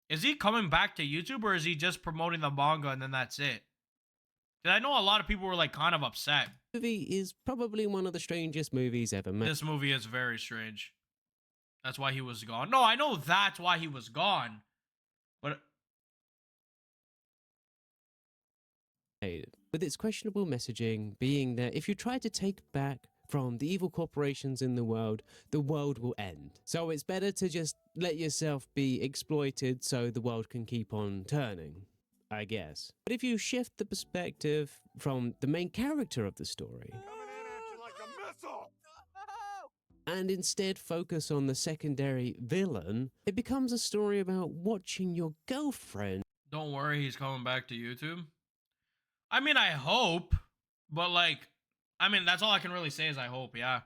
Is he coming back to YouTube or is he just promoting the manga and then that's it? Cause I know a lot of people were like kind of upset. Movie is probably one of the strangest movies ever made. This movie is very strange. That's why he was gone. No, I know that's why he was gone. But With its questionable messaging being that if you try to take back from the evil corporations in the world will end. So it's better to just let yourself be exploited so the world can keep on turning, I guess. But if you shift the perspective from the main character of the story, and instead focus on the secondary villain, it becomes a story about watching your girlfriend. don't worry, he's coming back to YouTube. I mean, I hope, but like, I mean, that's all I can really say is I hope, yeah.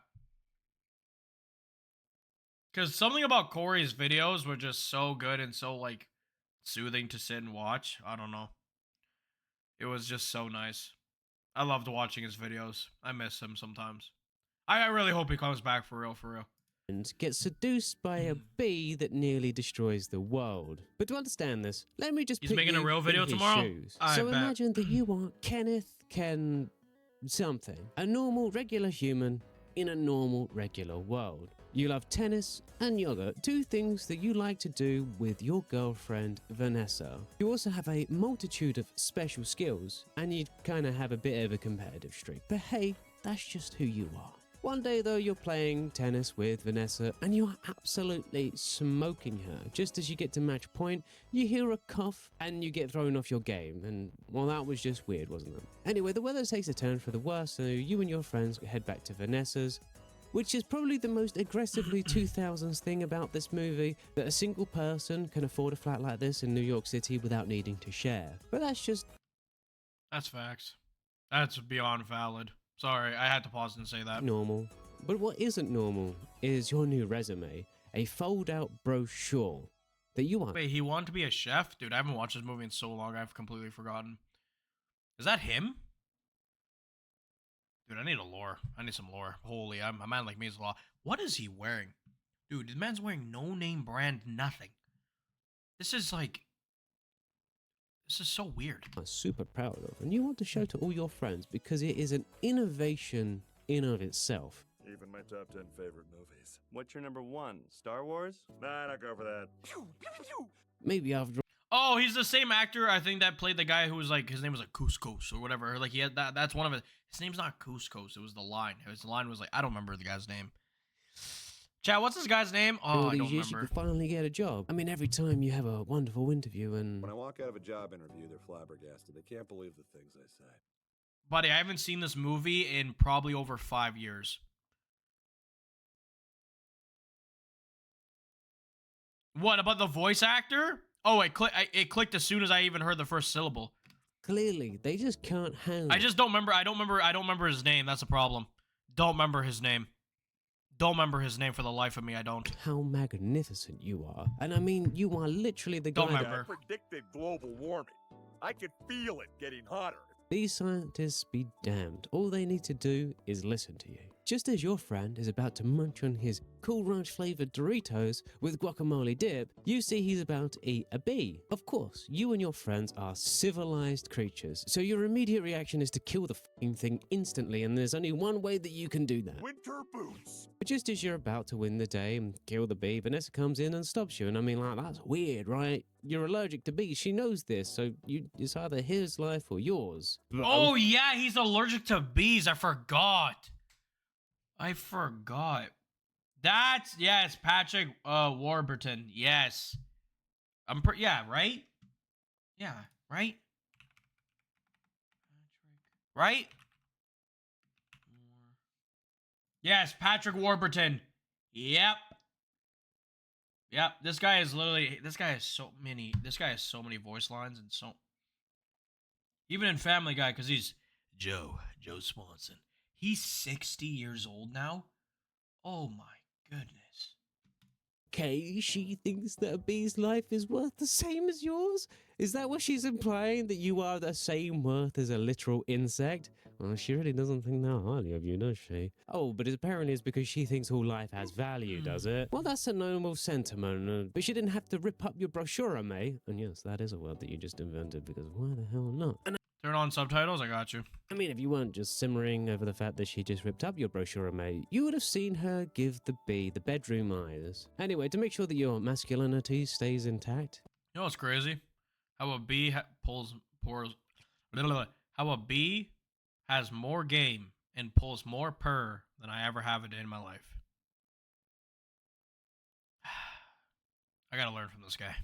Because something about Corey's videos were just so good and so, like, soothing to sit and watch. I don't know. It was just so nice. I loved watching his videos. I miss him sometimes. I really hope he comes back for real, for real. Gets seduced by a bee that nearly destroys the world. But to understand this, let me just He's put making you a real video in his tomorrow? shoes. I So bet. imagine that you are Ken something, a normal, regular human in a normal, regular world. You love tennis and yoga, two things that you like to do with your girlfriend, Vanessa. You also have a multitude of special skills, and you kind of have a bit of a competitive streak. But hey, that's just who you are. One day, though, you're playing tennis with Vanessa and you're absolutely smoking her. Just as you get to match point, you hear a cough and you get thrown off your game. And, well, that was just weird, wasn't it? Anyway, the weather takes a turn for the worse, so you and your friends head back to Vanessa's, which is probably the most aggressively 2000s thing about this movie, that a single person can afford a flat like this in New York City without needing to share. But that's just... That's facts. That's beyond valid. Sorry, I had to pause and say that. normal. But what isn't normal is your new resume, a fold-out brochure that you are... Wait, he wanted to be a chef? Dude, I haven't watched this movie in so long, I've completely forgotten. Is that him? Dude, I need a lore. I need some lore. Holy, a man like me is a lot. What is he wearing? Dude, this man's wearing no name brand nothing. This is like... This is so weird. are super proud of, and you want to show to all your friends because it is an innovation in of itself. Even my top 10 favorite movies. What's your number one? Star Wars? Nah, not go for that. Maybe after Oh, he's the same actor, I think, that played the guy who was like, his name was like Couscous or whatever. Like, he had that, that's one of his name's not Couscous, it was the line. His line was like, I don't remember the guy's name. Chat, what's this guy's name? Oh, all I these don't years, you remember. can finally get a job. I mean, every time you have a wonderful interview and... When I walk out of a job interview, they're flabbergasted. They can't believe the things I say. Buddy, I haven't seen this movie in probably over 5 years. What, about the voice actor? Oh, it clicked as soon as I even heard the first syllable. Clearly, they just can't handle... I just don't remember. I don't remember his name. That's a problem. Don't remember his name. Don't remember his name for the life of me. I don't. how magnificent you are. And I mean, you are literally the guy Don't that... remember. I predicted global warming. I could feel it getting hotter. These scientists be damned. All they need to do is listen to you. Just as your friend is about to munch on his Cool Ranch flavored Doritos with guacamole dip, you see he's about to eat a bee. Of course, you and your friends are civilized creatures, so your immediate reaction is to kill the f***ing thing instantly, and there's only one way that you can do that. Winter boots. But just as you're about to win the day and kill the bee, Vanessa comes in and stops you, and I mean, like, that's weird, right? You're allergic to bees. She knows this, so it's either his life or yours. But Oh, yeah, he's allergic to bees. I forgot. That's, yes, Patrick Warburton. Yes. Yeah, right? Yeah, right? Right? Yes, Patrick Warburton. Yep. Yep, this guy has so many voice lines and so... Even in Family Guy, because he's Joe Swanson. He's 60 years old now. Oh my goodness. Okay, she thinks that a bee's life is worth the same as yours? Is that what she's implying? That you are the same worth as a literal insect? Well, she really doesn't think that highly of you, does she? Oh, but apparently it's because she thinks all life has value, does it? Well, that's a noble sentiment, but she didn't have to rip up your brochure, mate. And yes, that is a word that you just invented, because why the hell not? And Turn on subtitles. I got you. I mean, if you weren't just simmering over the fact that she just ripped up your brochure, mate, you would have seen her give the bee the bedroom eyes. Anyway, to make sure that your masculinity stays intact. You know what's crazy? How a bee how a bee has more game and pulls more purr than I ever have a day in my life. I gotta learn from this guy.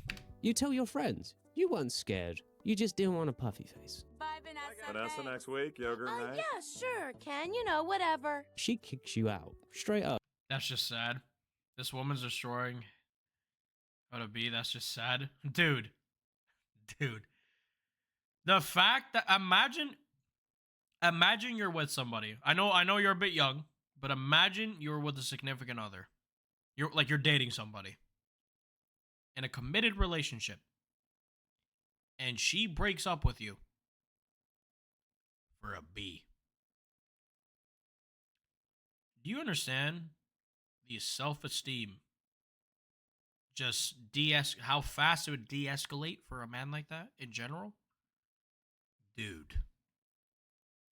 You tell your friends. You weren't scared. You just didn't want a puffy face. Bye, Vanessa. Vanessa next week, yogurt night. Yeah, sure, Ken. You know, whatever. She kicks you out. Straight up. That's just sad. This woman's destroying how to be. That's just sad. Dude. The fact that imagine you're with somebody. I know you're a bit young, but imagine you're with a significant other. You're dating somebody in a committed relationship. And she breaks up with you for a bee. Do you understand the self-esteem? Just how fast it would de-escalate for a man like that in general? Dude.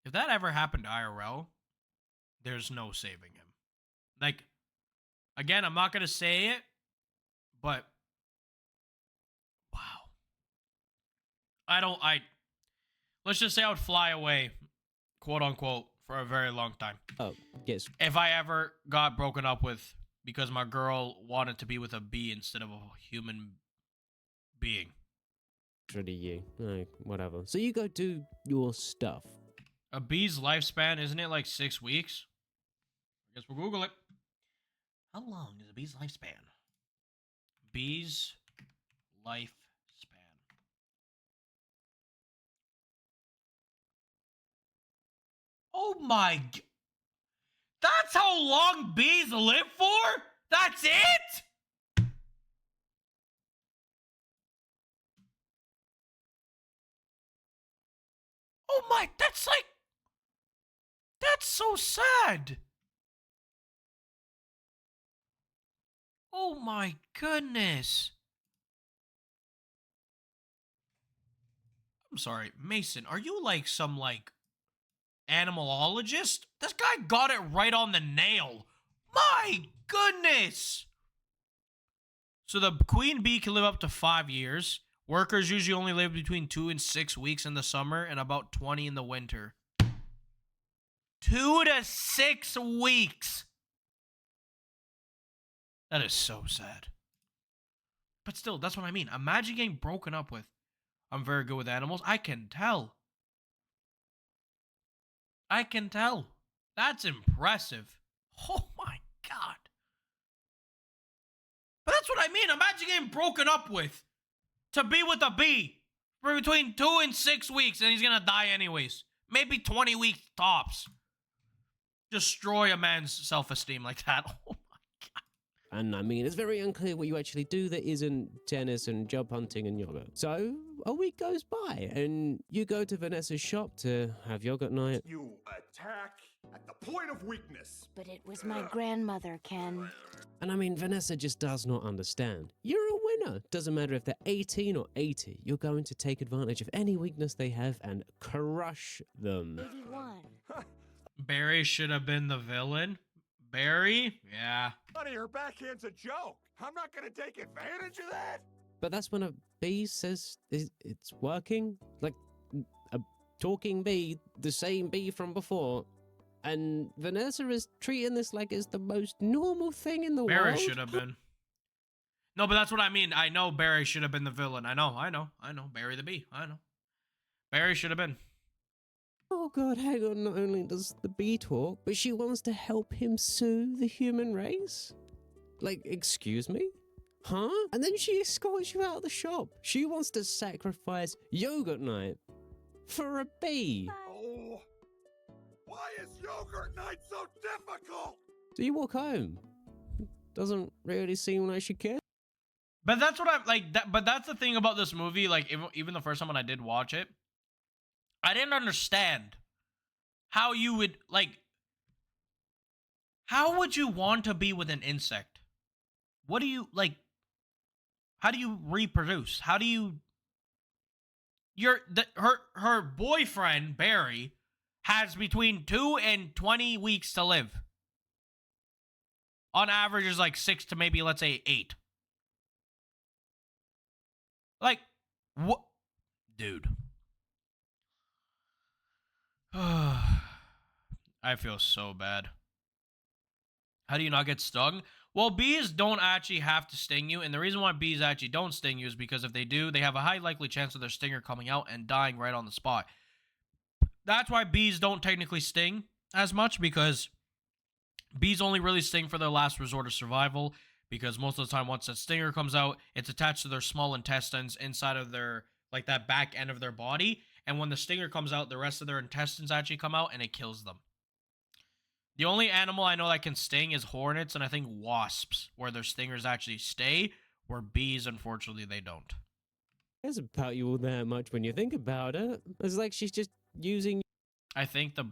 If that ever happened to IRL, there's no saving him. Like, again, I'm not going to say it, but wow. Let's just say I would fly away, quote unquote, for a very long time. Oh, yes. If I ever got broken up with because my girl wanted to be with a bee instead of a human being. Really you. No, whatever. So you go do your stuff. A bee's lifespan, isn't it like 6 weeks? I guess we'll Google it. How long is a bee's lifespan? Bee's lifespan. Oh my... That's how long bees live for? That's it? Oh my... That's like... That's so sad. Oh my goodness. I'm sorry, Mason, are you like some like animalologist? This guy got it right on the nail. My goodness. So the queen bee can live up to 5 years. Workers usually only live between 2 and 6 weeks in the summer and about 20 in the winter. 2 to 6 weeks. That is so sad. But still, that's what I mean. Imagine getting broken up with. I'm very good with animals. I can tell. I can tell. That's impressive. Oh my God. But that's what I mean. Imagine getting broken up with. To be with a bee. For between 2 and 6 weeks. And he's going to die anyways. Maybe 20 weeks tops. Destroy a man's self-esteem like that. Oh. And I mean, it's very unclear what you actually do that isn't tennis and job hunting and yoga. So a week goes by and you go to Vanessa's shop to have yogurt night. You attack at the point of weakness. But it was my grandmother, Ken. And I mean, Vanessa just does not understand. You're a winner. Doesn't matter if they're 18 or 80. You're going to take advantage of any weakness they have and crush them. 81. Barry should have been the villain. Barry? Yeah. Honey, her backhand's a joke. I'm not gonna take advantage of that. But that's when a bee says it's working. Like a talking bee, the same bee from before. And Vanessa is treating this like it's the most normal thing in the world. Barry should have been. No, but that's what I mean. I know Barry should have been the villain. I know. Barry the bee. I know. Barry should have been. Oh God, hang on, not only does the bee talk, but she wants to help him sue the human race? Like, excuse me? Huh? And then she escorts you out of the shop. She wants to sacrifice yogurt night for a bee. Oh, why is yogurt night so difficult? So you walk home. doesn't really seem like she cares. But that's what I'm like. But that's the thing about this movie. Like, even the first time when I did watch it, I didn't understand how you would like. How would you want to be with an insect? What do you like? How do you reproduce? How do you? Her boyfriend Barry has between 2 and 20 weeks to live. On average, is like 6 to maybe, let's say, 8. Like, what, dude? I feel so bad. How do you not get stung? Well, bees don't actually have to sting you, and the reason why bees actually don't sting you is because if they do, they have a high likely chance of their stinger coming out and dying right on the spot. That's why bees don't technically sting as much, because bees only really sting for their last resort of survival, because most of the time once that stinger comes out, it's attached to their small intestines inside of their, like, that back end of their body, and when the stinger comes out, the rest of their intestines actually come out and it kills them. The only animal I know that can sting is hornets and I think wasps, where their stingers actually stay, where bees, unfortunately, they don't. Cares about you all that much when you think about it. It's like she's just using. I think the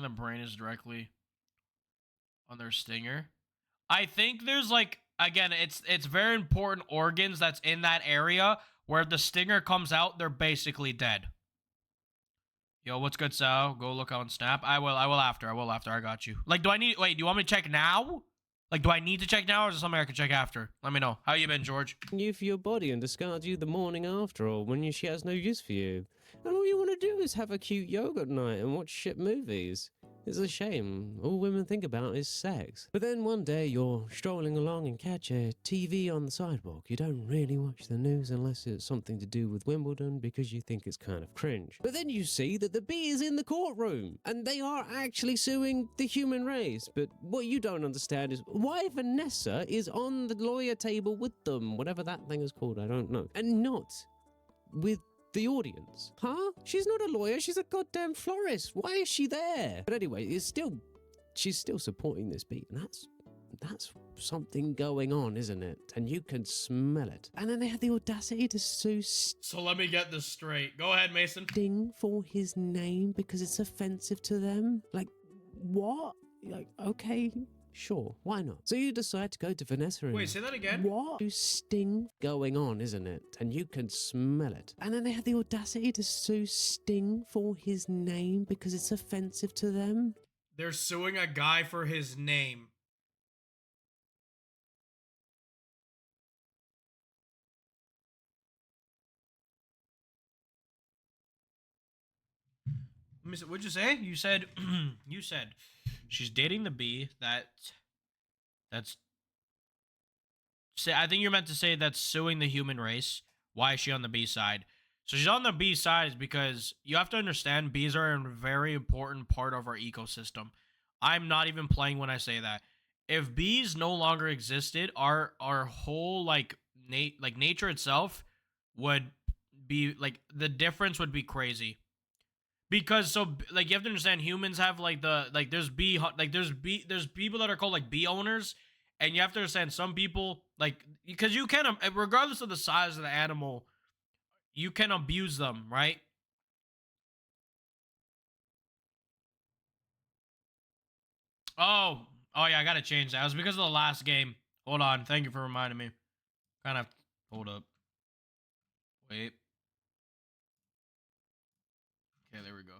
brain is directly on their stinger. I think there's, like, again, it's very important organs that's in that area where if the stinger comes out, they're basically dead. Yo, what's good, Sal? Go look on Snap. I will after. I got you. Like, do you want me to check now? Like, do I need to check now, or is it something I can check after? Let me know. How you been, George? You for your body and discards you the morning after, or when she has no use for you. And all you want to do is have a cute yoga night and watch shit movies. It's a shame. All women think about is sex. But then one day you're strolling along and catch a TV on the sidewalk. You don't really watch the news unless it's something to do with Wimbledon because you think it's kind of cringe. But then you see that the bee is in the courtroom and they are actually suing the human race. But what you don't understand is why Vanessa is on the lawyer table with them, whatever that thing is called, I don't know. And not with the audience. Huh? She's not a lawyer, she's a goddamn florist. Why is she there? But anyway, she's still supporting this beat, and that's something going on, isn't it? And you can smell it. And then they had the audacity to sue So let me get this straight. Go ahead, Mason. Sting for his name because it's offensive to them. Like, what? Like, okay, sure, why not? So you decide to go to Vanessa and... Wait, say that again? What? Sting going on, isn't it? And you can smell it. And then they had the audacity to sue Sting for his name because it's offensive to them. They're suing a guy for his name. What'd you say? You said you said she's dating the bee that's say, I think you're meant to say that's suing the human race. Why is she on the bee side? So she's on the bee side because you have to understand bees are a very important part of our ecosystem. I'm not even playing when I say that. If bees no longer existed, our whole like nature itself would be like, the difference would be crazy. Because so, like, you have to understand, humans have like there's there's people that are called like bee owners, and you have to understand some people, like, because you can, regardless of the size of the animal, you can abuse them, right? Oh yeah, I gotta change that. It was because of the last game. Hold on, thank you for reminding me. Kind of, hold up. Wait. Okay, there we go.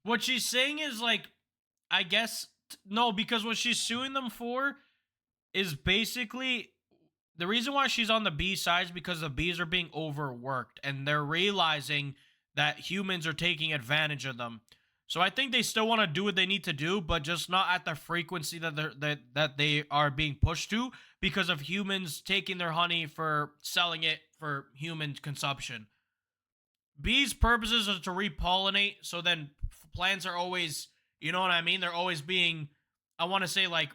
What she's saying is, like, I guess, no, because what she's suing them for is basically, the reason why she's on the bee side is because the bees are being overworked and they're realizing that humans are taking advantage of them. So I think they still want to do what they need to do, but just not at the frequency that they are being pushed to, because of humans taking their honey for selling it for human consumption. Bees' purposes are to repollinate, so then plants are always, You know what I mean? They're always being, I want to say, like,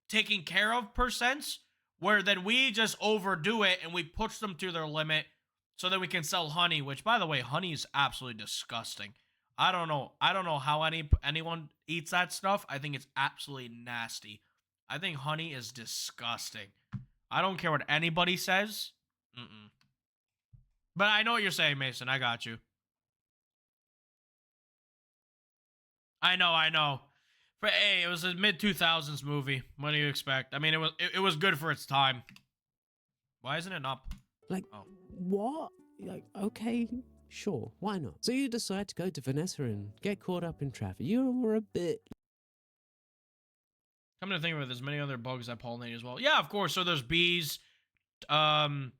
taken care of per sense, where then we just overdo it and we push them to their limit so that we can sell honey, which, by the way, honey is absolutely disgusting. I don't know. I don't know how anyone eats that stuff. I think it's absolutely nasty. I think honey is disgusting. I don't care what anybody says. Mm-mm. But I know what you're saying, Mason. I got you. I know. But hey, it was a mid 2000s movie. What do you expect? I mean, it was good for its time. Why isn't it up? Like, Oh. what? Like, okay, sure, why not? So you decide to go to Vanessa and get caught up in traffic. You were a bit. Come to think of it, there's many other bugs that pollinate as well. Yeah, of course. So there's bees. There's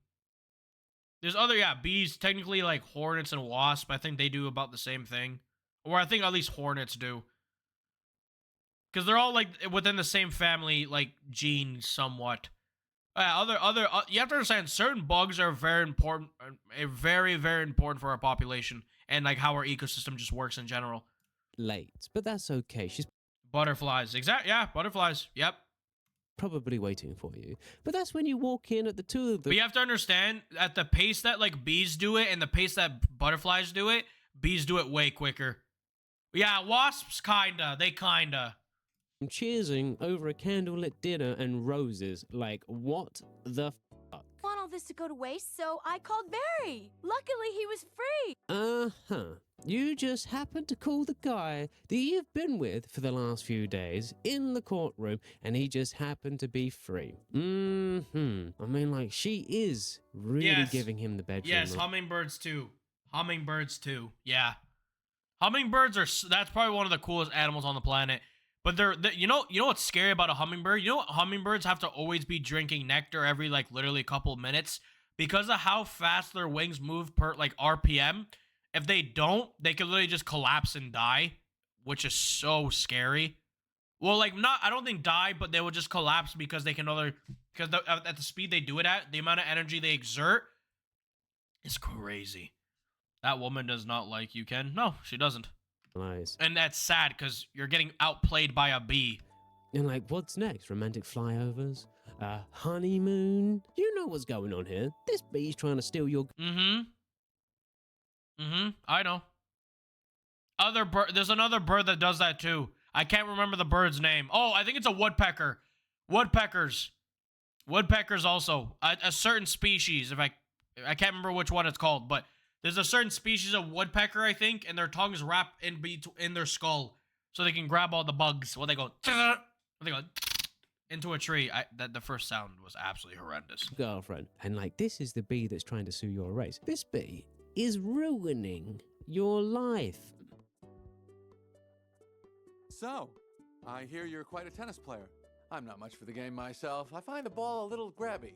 other, bees. Technically, like hornets and wasps. I think they do about the same thing, or I think at least hornets do, because they're all like within the same family, like gene somewhat. You have to understand, certain bugs are very important, very, very important for our population and like how our ecosystem just works in general. Late, but that's okay. She's Butterflies, yeah, butterflies. Yep. probably waiting for you. But that's when you walk in at the two of them. But you have to understand, at the pace that like bees do it and the pace that butterflies do it, bees do it way quicker. Yeah, wasps they kinda. Cheersing over a candlelit dinner and roses. Like, what the fuck? Want all this to go to waste, so I called Barry. Luckily, he was free. Uh-huh. You just happened to call the guy that you've been with for the last few days in the courtroom, and he just happened to be free. Mm-hmm. I mean, like, she is really Yes. giving him the bedroom. Yes, hummingbirds too. Yeah. Hummingbirds that's probably one of the coolest animals on the planet. But you know what's scary about a hummingbird? You know what, hummingbirds have to always be drinking nectar every like literally a couple minutes because of how fast their wings move per like RPM. If they don't, they could literally just collapse and die, which is so scary. Well, like I don't think die, but they will just collapse because they can at the speed they do it at, the amount of energy they exert is crazy. That woman does not like you, Ken. No, she doesn't. Nice. And that's sad because you're getting outplayed by a bee. And like, what's next? Romantic flyovers? Honeymoon? You know what's going on here. This bee's trying to steal your... I know. There's another bird that does that too. I can't remember the bird's name. Oh, I think it's a woodpecker. Woodpeckers also. A certain species. I can't remember which one it's called, but there's a certain species of woodpecker, I think, and their tongues wrap in their skull so they can grab all the bugs. When they go into a tree. The first sound was absolutely horrendous. Girlfriend. And like, this is the bee that's trying to sue your race. This bee is ruining your life. So, I hear you're quite a tennis player. I'm not much for the game myself. I find the ball a little grabby.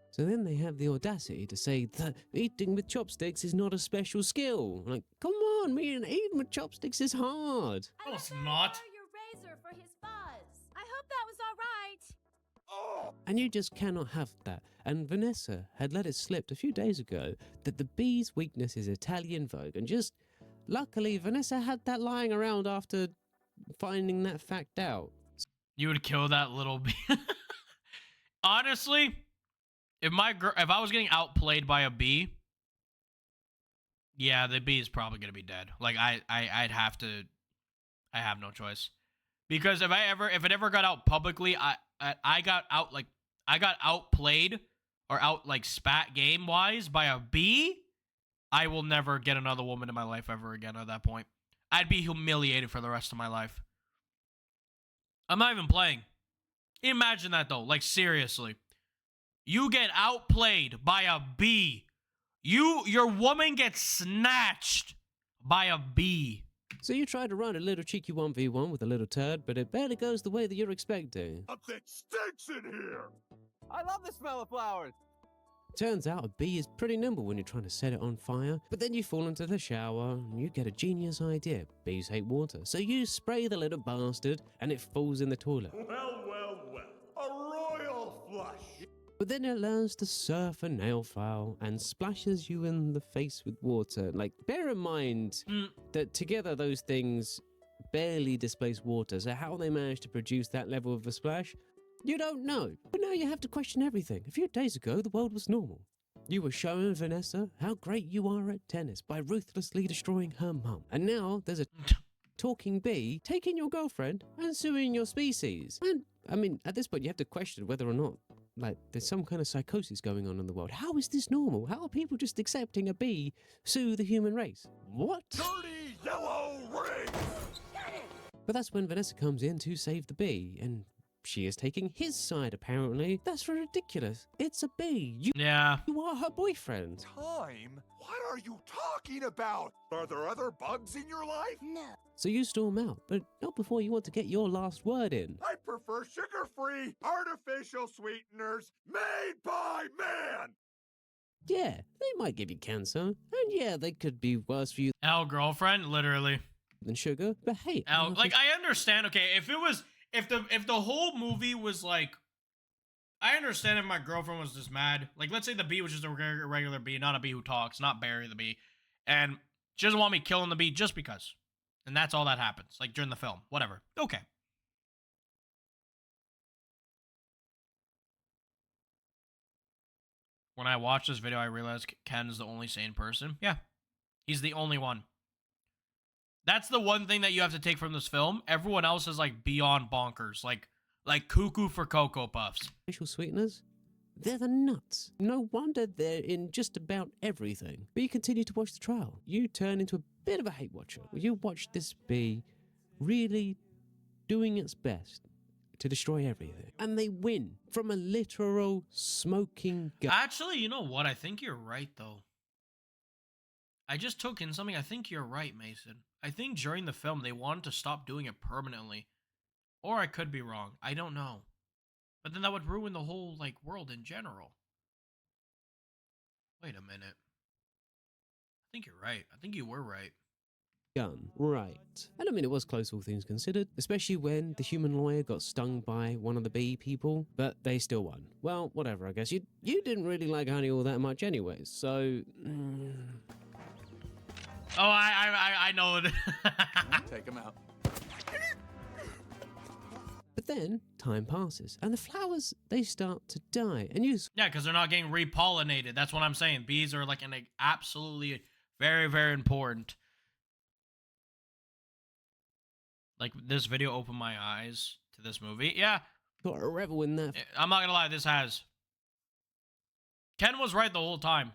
So then they have the audacity to say that eating with chopsticks is not a special skill. Like, come on, man, eating with chopsticks is hard. No, it's not. Your razor for his fuzz. I hope that was all right. And you just cannot have that. And Vanessa had let it slip a few days ago that the bee's weakness is Italian Vogue. And just luckily, Vanessa had that lying around after finding that fact out. You would kill that little bee. Honestly, if I was getting outplayed by a bee, yeah, the bee is probably gonna be dead. Like I'd have to. I have no choice, because if it ever got out publicly, I got outplayed or out like spat game wise by a bee. I will never get another woman in my life ever again. At that point, I'd be humiliated for the rest of my life. I'm not even playing. Imagine that though. Like seriously. You get outplayed by a bee. Your woman gets snatched by a bee. So you try to run a little cheeky 1v1 with a little turd, but it barely goes the way that you're expecting. Something stinks in here! I love the smell of flowers. Turns out a bee is pretty nimble when you're trying to set it on fire, but then you fall into the shower and you get a genius idea. Bees hate water, so you spray the little bastard and it falls in the toilet. Well. A royal flush! But then it learns to surf a nail file and splashes you in the face with water. Like, bear in mind that together those things barely displaced water, so how they managed to produce that level of a splash, you don't know. But now you have to question everything. A few days ago, the world was normal. You were showing Vanessa how great you are at tennis by ruthlessly destroying her mum. And now there's a talking bee taking your girlfriend and suing your species. And, I mean, at this point, you have to question whether or not, like, there's some kind of psychosis going on in the world. How is this normal? How are people just accepting a bee sue the human race? What? Dirty yellow ring! But that's when Vanessa comes in to save the bee, and she is taking his side, apparently. That's ridiculous. It's a bee. Yeah. You are her boyfriend. Time? What are you talking about? Are there other bugs in your life? No. So you storm out, but not before you want to get your last word in. I prefer sugar-free, artificial sweeteners made by man! Yeah, they might give you cancer, and yeah, they could be worse for you L girlfriend, literally. than sugar, but hey, L, like, I understand, okay, if the whole movie was like, I understand if my girlfriend was just mad. Like, let's say the bee was just a regular bee, not a bee who talks, not Barry the bee. And she doesn't want me killing the bee just because. And that's all that happens, like, during the film. Whatever. Okay. When I watched this video, I realized Ken's the only sane person. Yeah. He's the only one. That's the one thing that you have to take from this film. Everyone else is, like, beyond bonkers. Like cuckoo for Cocoa Puffs. artificial sweeteners, they're the nuts. No wonder they're in just about everything. But you continue to watch the trial. You turn into a bit of a hate watcher. You watch this bee really doing its best to destroy everything. And they win from a literal smoking gun. Actually, you know what? I think you're right, though. I just took in something. I think you're right, Mason. I think during the film, they wanted to stop doing it permanently. Or I could be wrong. I don't know. But then that would ruin the whole, like, world in general. Wait a minute. I think you're right. I think you were right. Gun. Right. And I mean, it was close, all things considered, especially when the human lawyer got stung by one of the bee people, but they still won. Well, whatever, I guess. You didn't really like honey all that much anyways, so... Oh, I know it. Take him out. But then, time passes, and the flowers, they start to die, and you... Yeah, because they're not getting repollinated. That's what I'm saying. Bees are, like, absolutely very, very important. Like, this video opened my eyes to this movie. Yeah. Got to revel in that I'm not gonna lie, this has. Ken was right the whole time.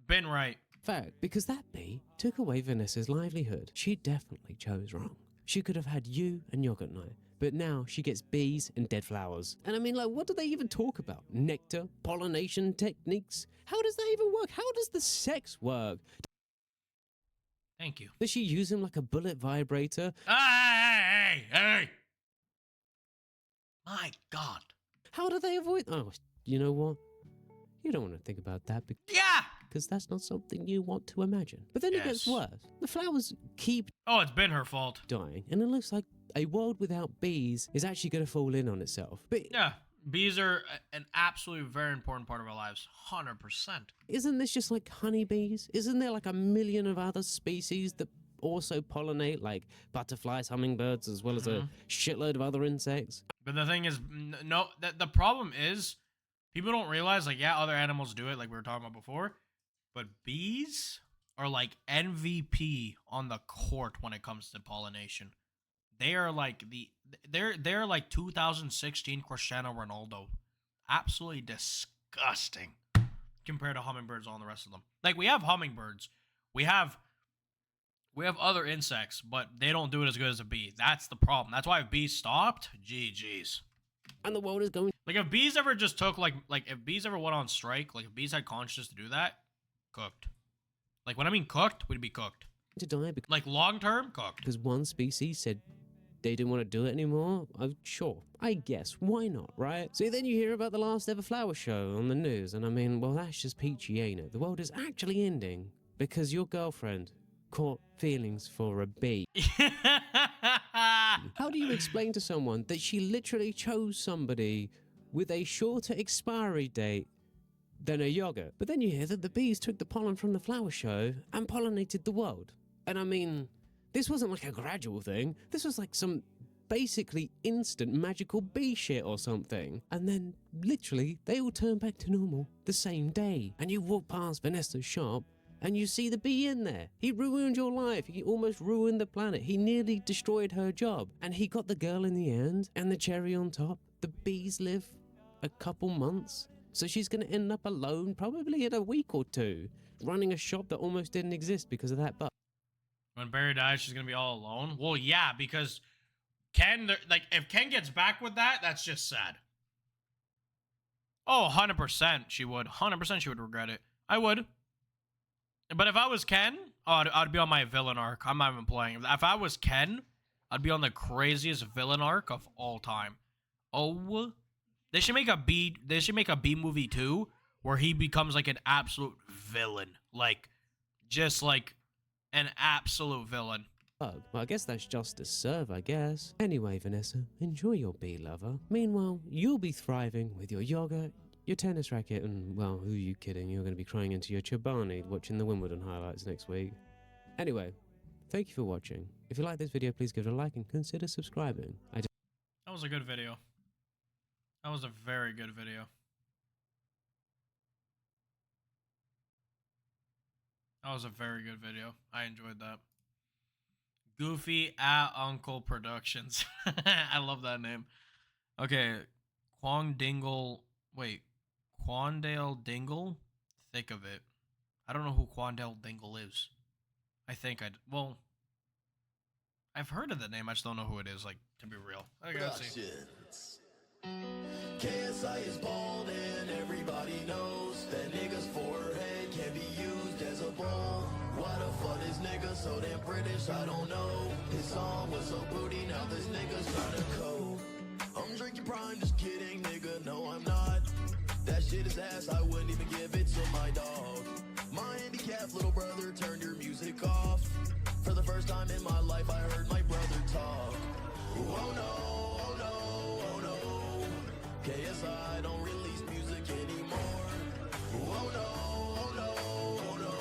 Been right. fact, because that bee took away Vanessa's livelihood. She definitely chose wrong. She could have had you and yogurt night, but now she gets bees and dead flowers. And I mean, like, what do they even talk about? Nectar? Pollination techniques? How does that even work? How does the sex work? Thank you. Does she use him like a bullet vibrator? Hey! My God. How do they avoid... Oh, you know what? You don't want to think about that Yeah! because that's not something you want to imagine. But then it gets Yes. worse. The flowers keep Oh, it's been her fault. dying, and it looks like a world without bees is actually going to fall in on itself. But Yeah. Bees are an absolutely very important part of our lives. 100%. isn't this just like honeybees? Isn't there like a million of other species that also pollinate, like butterflies, hummingbirds, as well as a shitload of other insects? But the thing is, no, the problem is, people don't realize, like, yeah, other animals do it, like we were talking about before, but bees are like MVP on the court when it comes to pollination. They are like they're like 2016 Cristiano Ronaldo. Absolutely disgusting compared to hummingbirds and all the rest of them. Like, we have hummingbirds. We have other insects, but they don't do it as good as a bee. That's the problem. That's why if bees stopped, GG's. And the world is going Like, if bees ever just took, like if bees ever went on strike, like, if bees had conscience to do that, cooked. Like, when I mean cooked, we'd be cooked. to die Like, long-term, cooked. because one species said they didn't want to do it anymore. Sure, I guess. Why not, right? So then you hear about the last ever flower show on the news, and I mean, well, that's just peachy, ain't it? The world is actually ending because your girlfriend caught feelings for a bee. How do you explain to someone that she literally chose somebody with a shorter expiry date than a yogurt? But then you hear that the bees took the pollen from the flower show and pollinated the world. And I mean, This wasn't like a gradual thing. This was like some basically instant magical bee shit or something. And then literally they all turn back to normal the same day. And you walk past Vanessa's shop and you see the bee in there. He ruined your life. He almost ruined the planet. He nearly destroyed her job. And he got the girl in the end. And the cherry on top, the bees live a couple months. So she's going to end up alone probably in a week or two, running a shop that almost didn't exist because of that bug. When Barry dies, she's gonna be all alone. Well, yeah, because Ken, like, if Ken gets back with that, that's just sad. Oh, 100% she would. 100% she would regret it. I would. But if I was Ken, oh, I'd be on my villain arc. I'm not even playing. If I was Ken, I'd be on the craziest villain arc of all time. Oh, they should make a B movie too, where he becomes like an absolute villain, like just like an absolute villain. Well, I guess that's just a serve, I guess. Anyway, Vanessa, enjoy your bee lover. Meanwhile, you'll be thriving with your yogurt, your tennis racket, and, well, who are you kidding? You're going to be crying into your Chobani watching the Wimbledon highlights next week. Anyway, thank you for watching. If you like this video, please give it a like and consider subscribing. That was a good video. That was a very good video. That was a very good video. I enjoyed that. Goofy at Uncle Productions. I love that name. Okay. Quandale Dingle? Think of it. I don't know who Quandale Dingle is. Well, I've heard of the name. I just don't know who it is, like, to be real. I gotta see. KSI is bald and everybody knows that nigga's forehead can be used as a bowl. Why the fuck this nigga so damn British? I don't know. His song was so booty, now this nigga's trying to code. I'm drinking prime, just kidding, nigga. No, I'm not. That shit is ass, I wouldn't even give it to my dog. My handicapped little brother turned your music off. For the first time in my life, I heard my brother talk. Oh no, oh no, oh no. KSI don't release music anymore. Oh no, oh no, oh no.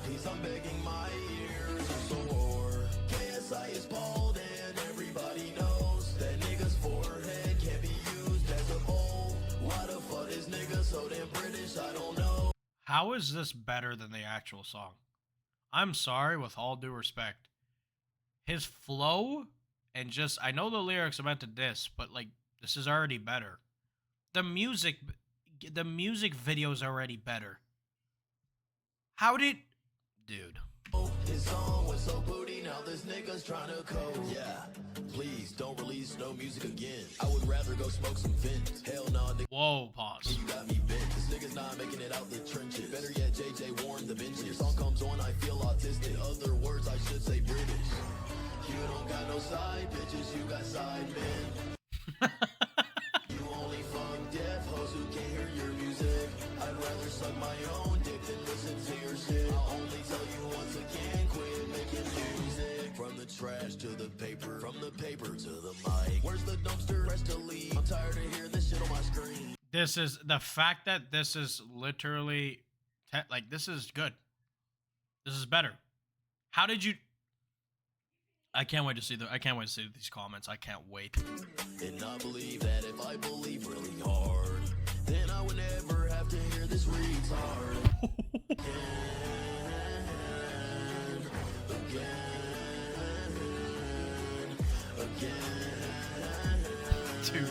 Please, I'm begging, my ears are sore. KSI is bald and everybody knows that nigga's forehead can't be used as a bowl. Why the fuck is nigga so damn British? I don't know. How is this better than the actual song? I'm sorry, with all due respect. His flow and just, I know the lyrics are meant to diss, but like, this is already better. The music video is already better. How did, dude? His song was so booty, now this nigga's trying to code. Yeah, please don't release no music again. I would rather go smoke some fins. Hell no, nigga. Whoa, pause. You got me bent. This nigga's not making it out the trenches. Better yet, JJ warned the benches. Your song comes on, I feel autistic. Other words, I should say British. You don't got no side bitches, you got side men. You only fuck deaf hoes who can't hear your music. I'd rather suck my own dick than listen to your shit. I'll only tell you once again, quit making music. From the trash to the paper, from the paper to the mic. Where's the dumpster? Rest to leave. I'm tired of hearing this shit on my screen. This is the fact that this is literally like, this is good. This is better. How did you? I can't wait to see these comments. I can't wait. And I believe that if I believe really hard, then I would never have to hear this retard. Again. Dude.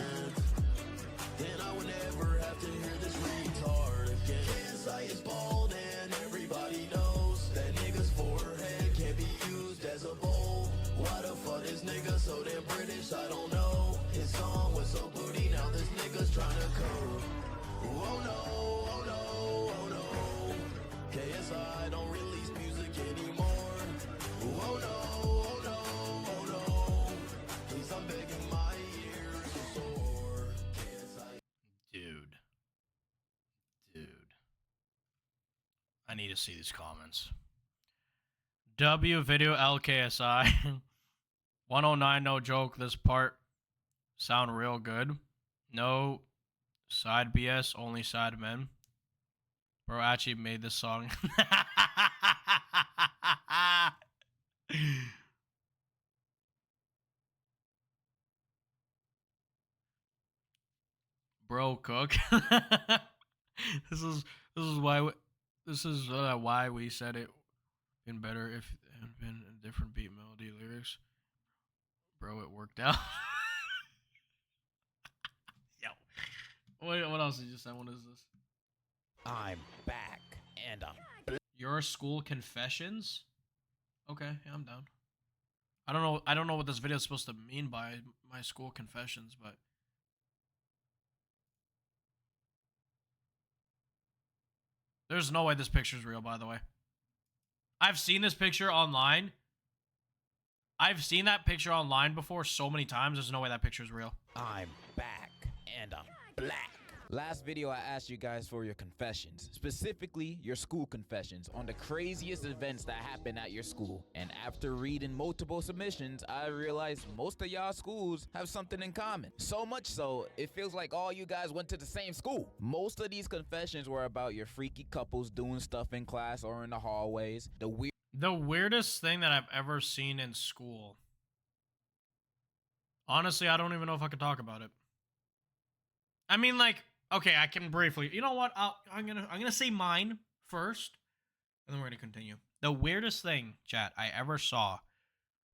Then I would never have to hear this retard again. KSI is bald and everybody knows that nigga's forehead can't be used as a bowl. Why the fuck is nigga so damn British? I don't know. His song was so booty, now this nigga's trying to code. Oh no, oh no, oh no. KSI don't release music anymore. Oh no, oh no, oh no. Please, I'm begging, my ears are sore. KSI. Dude. I need to see these comments. W video LKSI. 109, no joke. This part sound real good. No side BS, only side men. Bro actually made this song. Bro, cook. this is why we said it been better if it had been a different beat melody lyrics. Bro, it worked out. Yo. What else did you say? What is this? I'm back, and I'm Your school confessions? Okay, yeah, I'm down. I don't know what this video is supposed to mean by my school confessions, but there's no way this picture's real, by the way. I've seen this picture online. I've seen that picture online before so many times. There's no way that picture's real. I'm back, and I'm black. Last video, I asked you guys for your confessions, specifically your school confessions on the craziest events that happen at your school. And after reading multiple submissions, I realized most of y'all schools have something in common. So much so, it feels like all you guys went to the same school. Most of these confessions were about your freaky couples doing stuff in class or in the hallways, The weirdest thing that I've ever seen in school. Honestly, I don't even know if I could talk about it. I mean, like, okay, I can briefly. You know what? I'm gonna say mine first, and then we're gonna continue. The weirdest thing, chat, I ever saw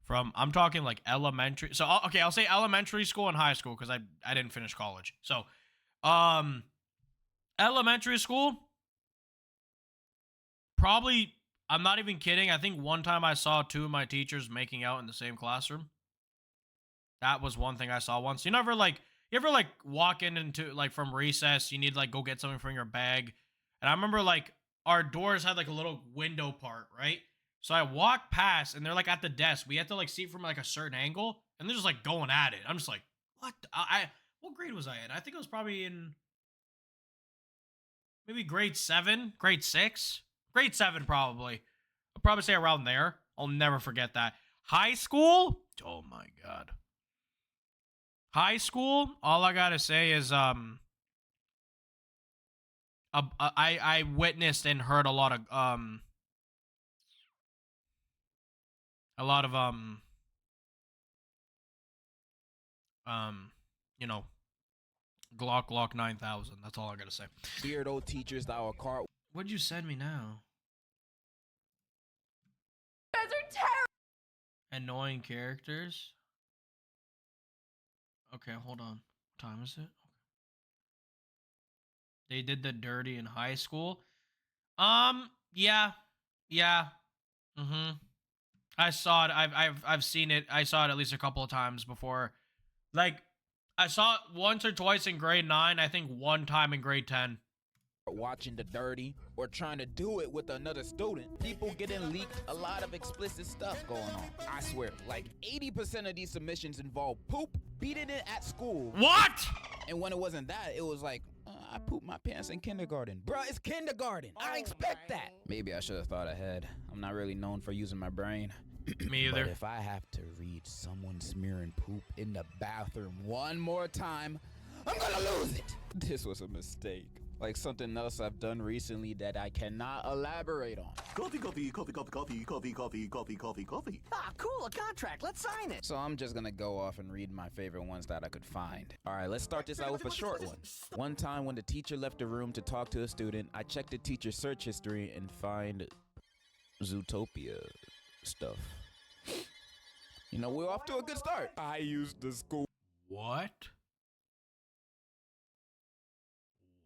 from, I'm talking like elementary. So okay, I'll say elementary school and high school because I didn't finish college. So, elementary school, probably. I'm not even kidding. I think one time I saw two of my teachers making out in the same classroom. That was one thing I saw once. You ever walk into like from recess, you need to like go get something from your bag. And I remember like our doors had like a little window part, right? So I walk past and they're like at the desk. We had to like see it from like a certain angle and they're just like going at it. I'm just like, what? What grade was I in? I think I was probably in maybe grade 7, grade 6. Grade 7, probably. I'll probably say around there. I'll never forget that. High school? Oh my god. High school, all I gotta say is, I witnessed and heard a lot of, you know, Glock 9000. That's all I gotta say. weirdo teachers that were caught What'd you send me now? You guys are terrible. Annoying characters? Okay, hold on. What time is it? They did the dirty in high school. Yeah. I saw it. I've seen it. I saw it at least a couple of times before. Like, I saw it once or twice in grade 9. I think one time in grade 10. watching the dirty or trying to do it with another student. People getting leaked, a lot of explicit stuff going on. I swear, like 80% of these submissions involve poop, beating it at school. What? And when it wasn't that, it was like, I pooped my pants in kindergarten. Bruh, it's kindergarten. I expect that. Maybe I should have thought ahead. I'm not really known for using my brain. Me either. But if I have to read someone smearing poop in the bathroom one more time, I'm gonna lose it. This was a mistake. Like something else I've done recently that I cannot elaborate on. Coffee. Ah, cool, a contract. Let's sign it. So I'm just gonna go off and read my favorite ones that I could find. All right, let's start this out with a short one. One time when the teacher left the room to talk to a student, I checked the teacher's search history and find Zootopia stuff. You know, we're off to a good start. I used the school. What?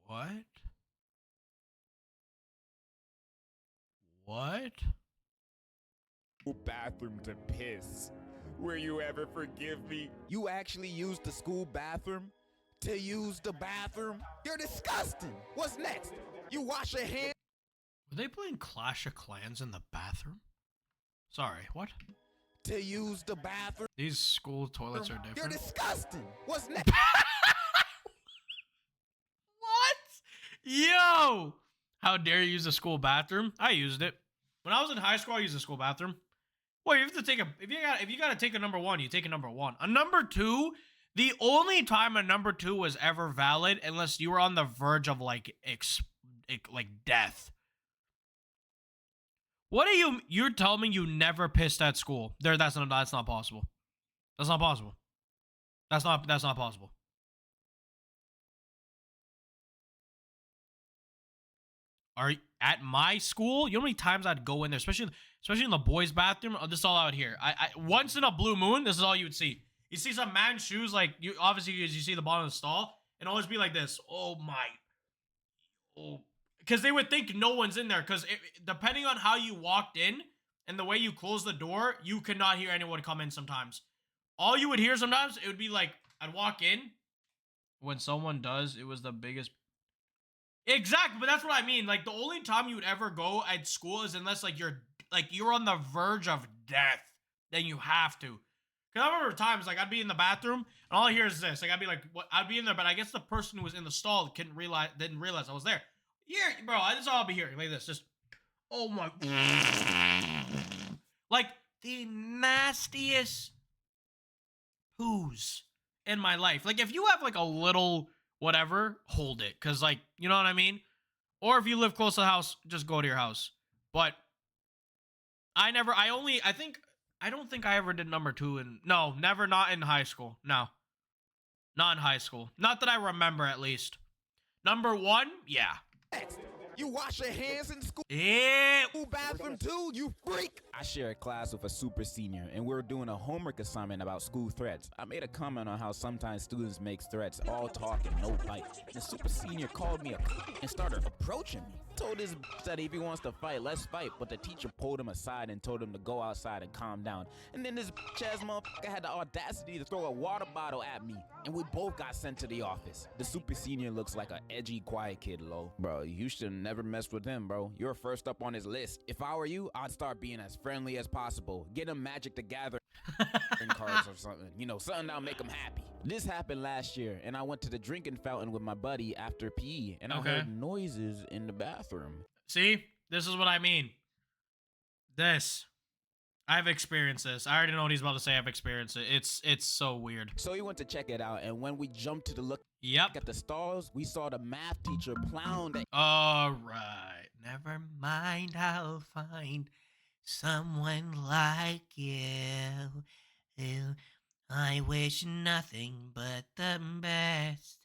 What? What? Bathroom to piss. Will you ever forgive me? You actually used the school bathroom to use the bathroom? You're disgusting. What's next? You wash your hands? Were they playing Clash of Clans in the bathroom? Sorry, what? To use the bathroom? These school toilets are You're different. disgusting. What's next? What? Yo! How dare you use the school bathroom? I used it. When I was in high school, I used the school bathroom. Well, you have to take a if you gotta take a number one, you take a number one. A number two, the only time a number two was ever valid, unless you were on the verge of like death. What are you're telling me you never pissed at school? That's not possible. That's not possible. That's not possible. Are at my school, you know how many times I'd go in there, especially in the boys' bathroom. Oh, this is all out here. I once in a blue moon, this is all you would see. You see some man's shoes, like you obviously you see the bottom of the stall, and always be like this. Oh my, oh, because they would think no one's in there. Because depending on how you walked in and the way you closed the door, you could not hear anyone come in. Sometimes, all you would hear sometimes it would be like I'd walk in. When someone does, it was the biggest. Exactly, but that's what I mean. Like the only time you would ever go at school is unless you're on the verge of death, then you have to. Cause I remember times like I'd be in the bathroom and all I hear is this. Like I'd be like, what? I'd be in there, but I guess the person who was in the stall didn't realize I was there. Yeah, bro, that's all I'll be hearing like this. Just oh my, like the nastiest poos in my life. Like if you have like a little whatever, hold it. Cause like, you know what I mean? Or if you live close to the house, just go to your house. But I don't think I ever did number 2 never, not in high school. No. Not in high school. Not that I remember at least. Number 1, yeah. You wash your hands in school? Yeah. Bathroom too, you freak! I share a class with a super senior, and we were doing a homework assignment about school threats. I made a comment on how sometimes students make threats, all talk and no bite. The super senior called me and started approaching me. Told his that if he wants to fight, let's fight, but the teacher pulled him aside and told him to go outside and calm down. And then this ass motherfucker had the audacity to throw a water bottle at me, and we both got sent to the office. The super senior looks like an edgy, quiet kid, lo. Bro, you should never mess with him, bro. You're first up on his list. If I were you, I'd start being as friendly as possible. Get him Magic the Gathering cards or something. You know, something that'll make him happy. This happened last year, and I went to the drinking fountain with my buddy after PE, and I heard noises in the bathroom. See? This is what I mean. I've experienced this. I already know what he's about to say. I've experienced it. It's so weird. So we went to check it out, and when we jumped to the look at the stalls, we saw the math teacher plowing. All right. Never mind, I'll find someone like you. I wish nothing but the best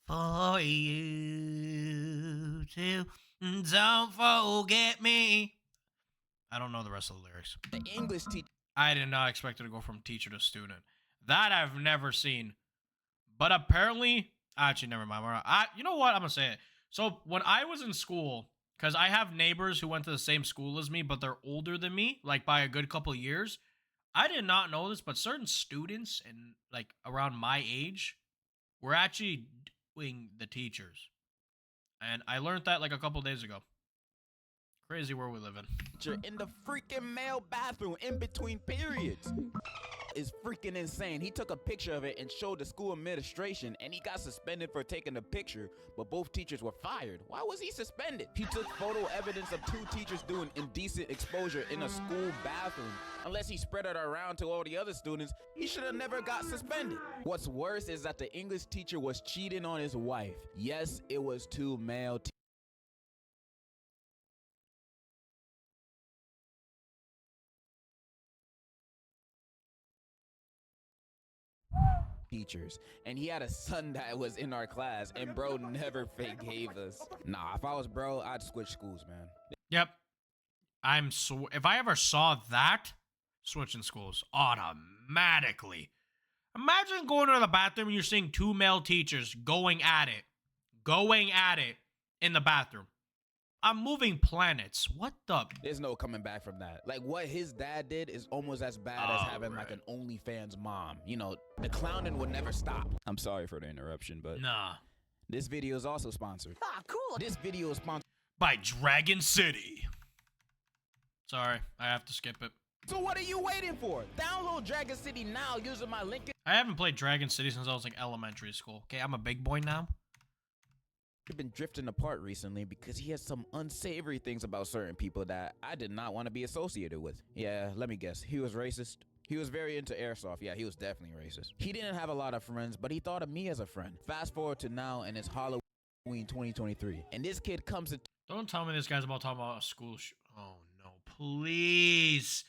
for you too. Don't forget me. I don't know the rest of the lyrics. The English teacher. I did not expect it to go from teacher to student. That I've never seen. But apparently, actually, never mind. You know what? I'm going to say it. So when I was in school, because I have neighbors who went to the same school as me, but they're older than me, like by a good couple of years. I did not know this, but certain students and like around my age were actually doing the teachers. And I learned that like a couple days ago. Crazy where we live in. In the freaking male bathroom in between periods. Is freaking insane. He took a picture of it and showed the school administration, and he got suspended for taking the picture, but both teachers were fired. Why was he suspended? He took photo evidence of 2 teachers doing indecent exposure in a school bathroom. Unless he spread it around to all the other students, he should have never got suspended. What's worse is that the English teacher was cheating on his wife. Yes, it was 2 male teachers, and he had a son that was in our class, and bro never forgave us. Nah, if I was bro, I'd switch schools, man. Yep. If I ever saw that, switching schools automatically. Imagine going to the bathroom and you're seeing 2 male teachers going at it in the bathroom. I'm moving planets. What the? There's no coming back from that. Like, what his dad did is almost as bad as having like an OnlyFans mom. You know, the clowning would never stop. I'm sorry for the interruption, but nah. This video is also sponsored. Ah, cool. This video is sponsored by Dragon City. Sorry, I have to skip it. So what are you waiting for? Download Dragon City now using my link. I haven't played Dragon City since I was like elementary school. Okay, I'm a big boy now. We've been drifting apart recently because he has some unsavory things about certain people that I did not want to be associated with. Yeah, let me guess. He was racist. He was very into airsoft. Yeah, he was definitely racist. He didn't have a lot of friends, but he thought of me as a friend. Fast forward to now, and it's Halloween 2023. And this kid comes to... Don't tell me this guy's about to talk about a school oh, no. Please.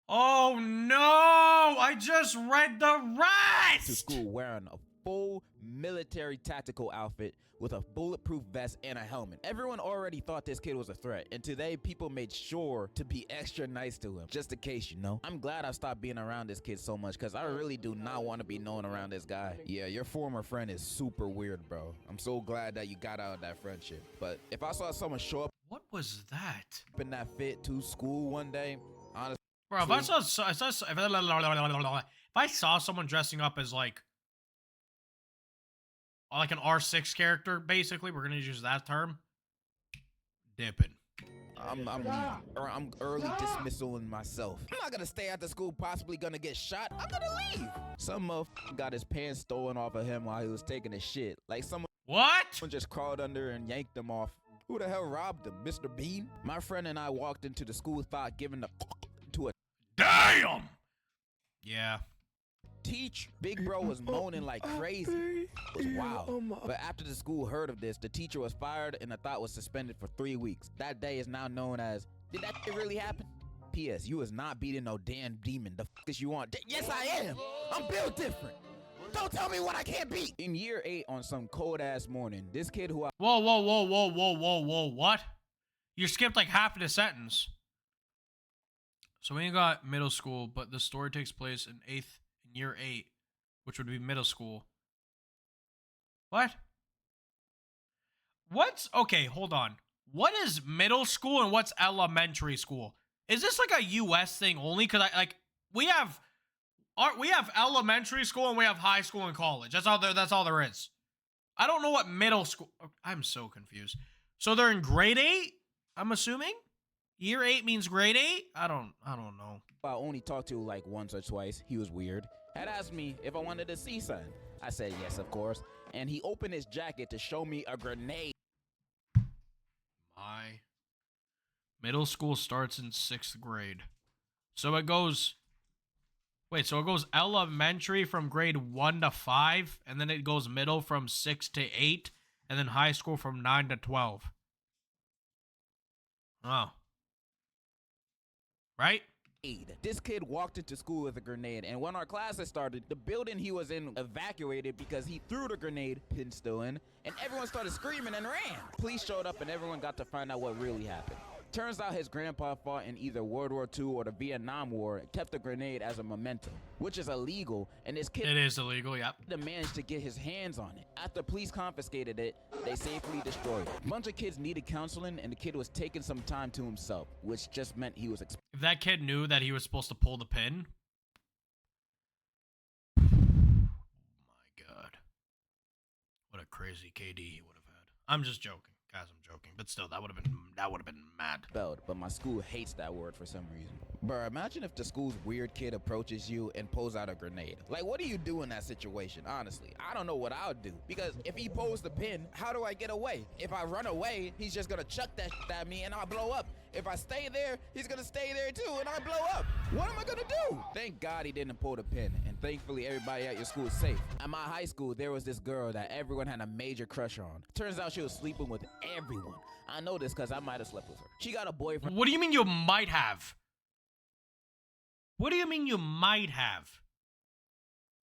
Oh, no. I just read the rest. To school wearing a full military tactical outfit with a bulletproof vest and a helmet. Everyone already thought this kid was a threat, and today people made sure to be extra nice to him, just in case, you know. I'm glad I stopped being around this kid so much, because I really do not want to be known around this guy. Yeah, your former friend is super weird, bro. I'm so glad that you got out of that friendship. But if I saw someone show up What was that? in that fit to school one day, honestly, Bro, if I saw someone dressing up as like an R6 character, basically, we're gonna use that term. Dipping. I'm early dismissaling myself. I'm not gonna stay after school, possibly gonna get shot. I'm gonna leave. Some motherfucker got his pants stolen off of him while he was taking a shit. Like someone just crawled under and yanked them off. Who the hell robbed him? Mr. Bean? My friend and I walked into the school thought giving the to a damn. Yeah. Teach. Big bro was moaning like crazy. It was wild. But after the school heard of this, the teacher was fired and the thought was suspended for 3 weeks. That day is now known as, did that shit really happen? P.S. You is not beating no damn demon. The fuck is you want? Yes, I am. I'm built different. Don't tell me what I can't beat. In year 8 on some cold ass morning, this kid who I— Whoa, what? You skipped like half of the sentence. So we got middle school, but the story takes place in year 8, which would be middle school. What? Okay, hold on. What is middle school and what's elementary school? Is this like a US thing only? Because we have elementary school and we have high school and college. That's all there is. I don't know what middle school. I'm so confused. So they're in grade 8, I'm assuming? Year 8 means grade 8? I don't know. I only talked to like once or twice. He was weird. Had asked me if I wanted to see something. I said yes, of course. And he opened his jacket to show me a grenade. My middle school starts in 6th grade. So it goes... Wait, so it goes elementary from grade 1 to 5, and then it goes middle from 6 to 8, and then high school from 9 to 12. Oh. Right? This kid walked into school with a grenade, and when our classes started, the building he was in evacuated because he threw the grenade, pin still in, and everyone started screaming and ran. Police showed up and everyone got to find out what really happened. Turns out his grandpa fought in either World War II or the Vietnam War and kept the grenade as a memento, which is illegal, and this kid— It is illegal, yep. managed to get his hands on it. After police confiscated it, they safely destroyed it. A bunch of kids needed counseling, and the kid was taking some time to himself, which just meant he was If that kid knew that he was supposed to pull the pin. Oh my god. What a crazy KD he would have had. I'm just joking. Guys, I'm joking. But still, that would have been mad. Spelled, but my school hates that word for some reason. Bruh, imagine if the school's weird kid approaches you and pulls out a grenade. Like, what do you do in that situation, honestly? I don't know what I would do. Because if he pulls the pin, how do I get away? If I run away, he's just gonna chuck that shit at me and I'll blow up. If I stay there, he's gonna stay there too and I blow up. What am I gonna do? Thank God he didn't pull the pin, and thankfully everybody at your school is safe. At my high school, there was this girl that everyone had a major crush on. Turns out she was sleeping with everyone. I know this because I might have slept with her. She got a boyfriend. What do you mean you might have? What do you mean you might have?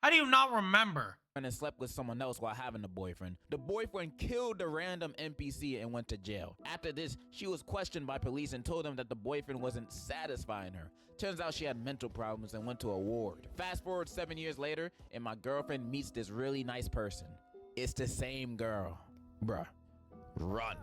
How do you not remember? And slept with someone else while having a boyfriend. The boyfriend killed the random NPC and went to jail. After this, she was questioned by police and told them that the boyfriend wasn't satisfying her. Turns out she had mental problems and went to a ward. Fast forward 7 years later, and my girlfriend meets this really nice person. It's the same girl. Bruh. Run.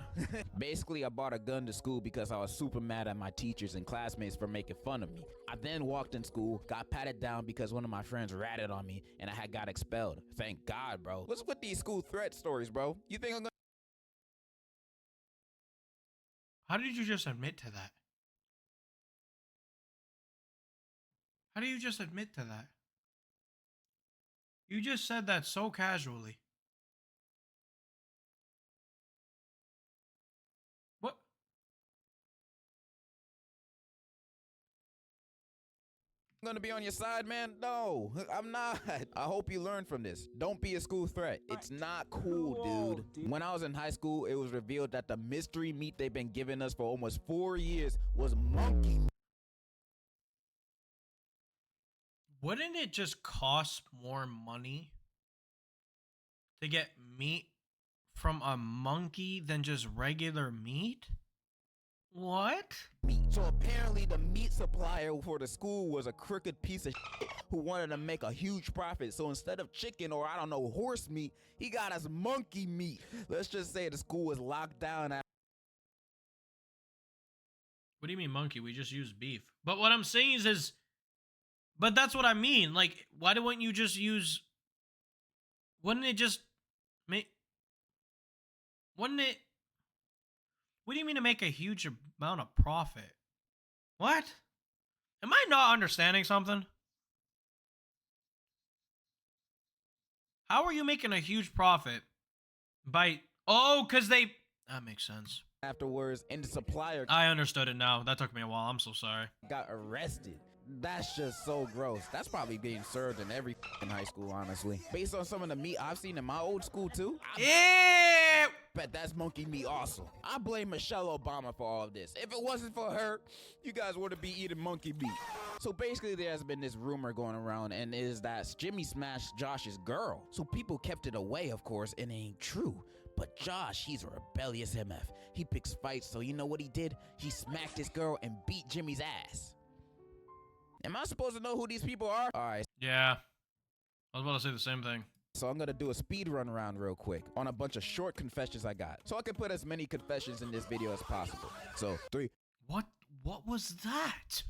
Basically, I bought a gun to school because I was super mad at my teachers and classmates for making fun of me. I then walked in school, got patted down because one of my friends ratted on me, and I had got expelled. Thank God, bro. What's with these school threat stories, bro? You think I'm gonna— How did you just admit to that? How do you just admit to that? You just said that so casually. What? I'm gonna be on your side, man? No, I'm not. I hope you learn from this. Don't be a school threat. It's not cool, dude. When I was in high school, it was revealed that the mystery meat they've been giving us for almost 4 years was monkey meat. Wouldn't it just cost more money to get meat from a monkey than just regular meat? What? So apparently the meat supplier for the school was a crooked piece of shit who wanted to make a huge profit. So instead of chicken or I don't know horse meat, he got us monkey meat. Let's just say the school was locked down. What do you mean monkey? We just use beef. But what I'm saying is but that's what I mean. Like, why don't you just use? Wouldn't it just make? Wouldn't it? What do you mean to make a huge amount of profit? What? Am I not understanding something? How are you making a huge profit by? Oh, because they. That makes sense. Afterwards, and the supplier I understood it now. That took me a while. I'm so sorry. got arrested. That's just so gross. That's probably being served in every high school, honestly. Based on some of the meat I've seen in my old school too, I bet that's monkey meat also. I blame Michelle Obama for all of this. If it wasn't for her, you guys wouldn't be eating monkey meat. So basically there's been this rumor going around and is that Jimmy smashed Josh's girl. So people kept it away, of course, and it ain't true. But Josh, he's a rebellious MF. He picks fights, so you know what he did? He smacked this girl and beat Jimmy's ass. Am I supposed to know who these people are? All right. Yeah. I was about to say the same thing. So I'm gonna do a speed run around real quick on a bunch of short confessions I got. So I can put as many confessions in this video as possible. So 3, What was that?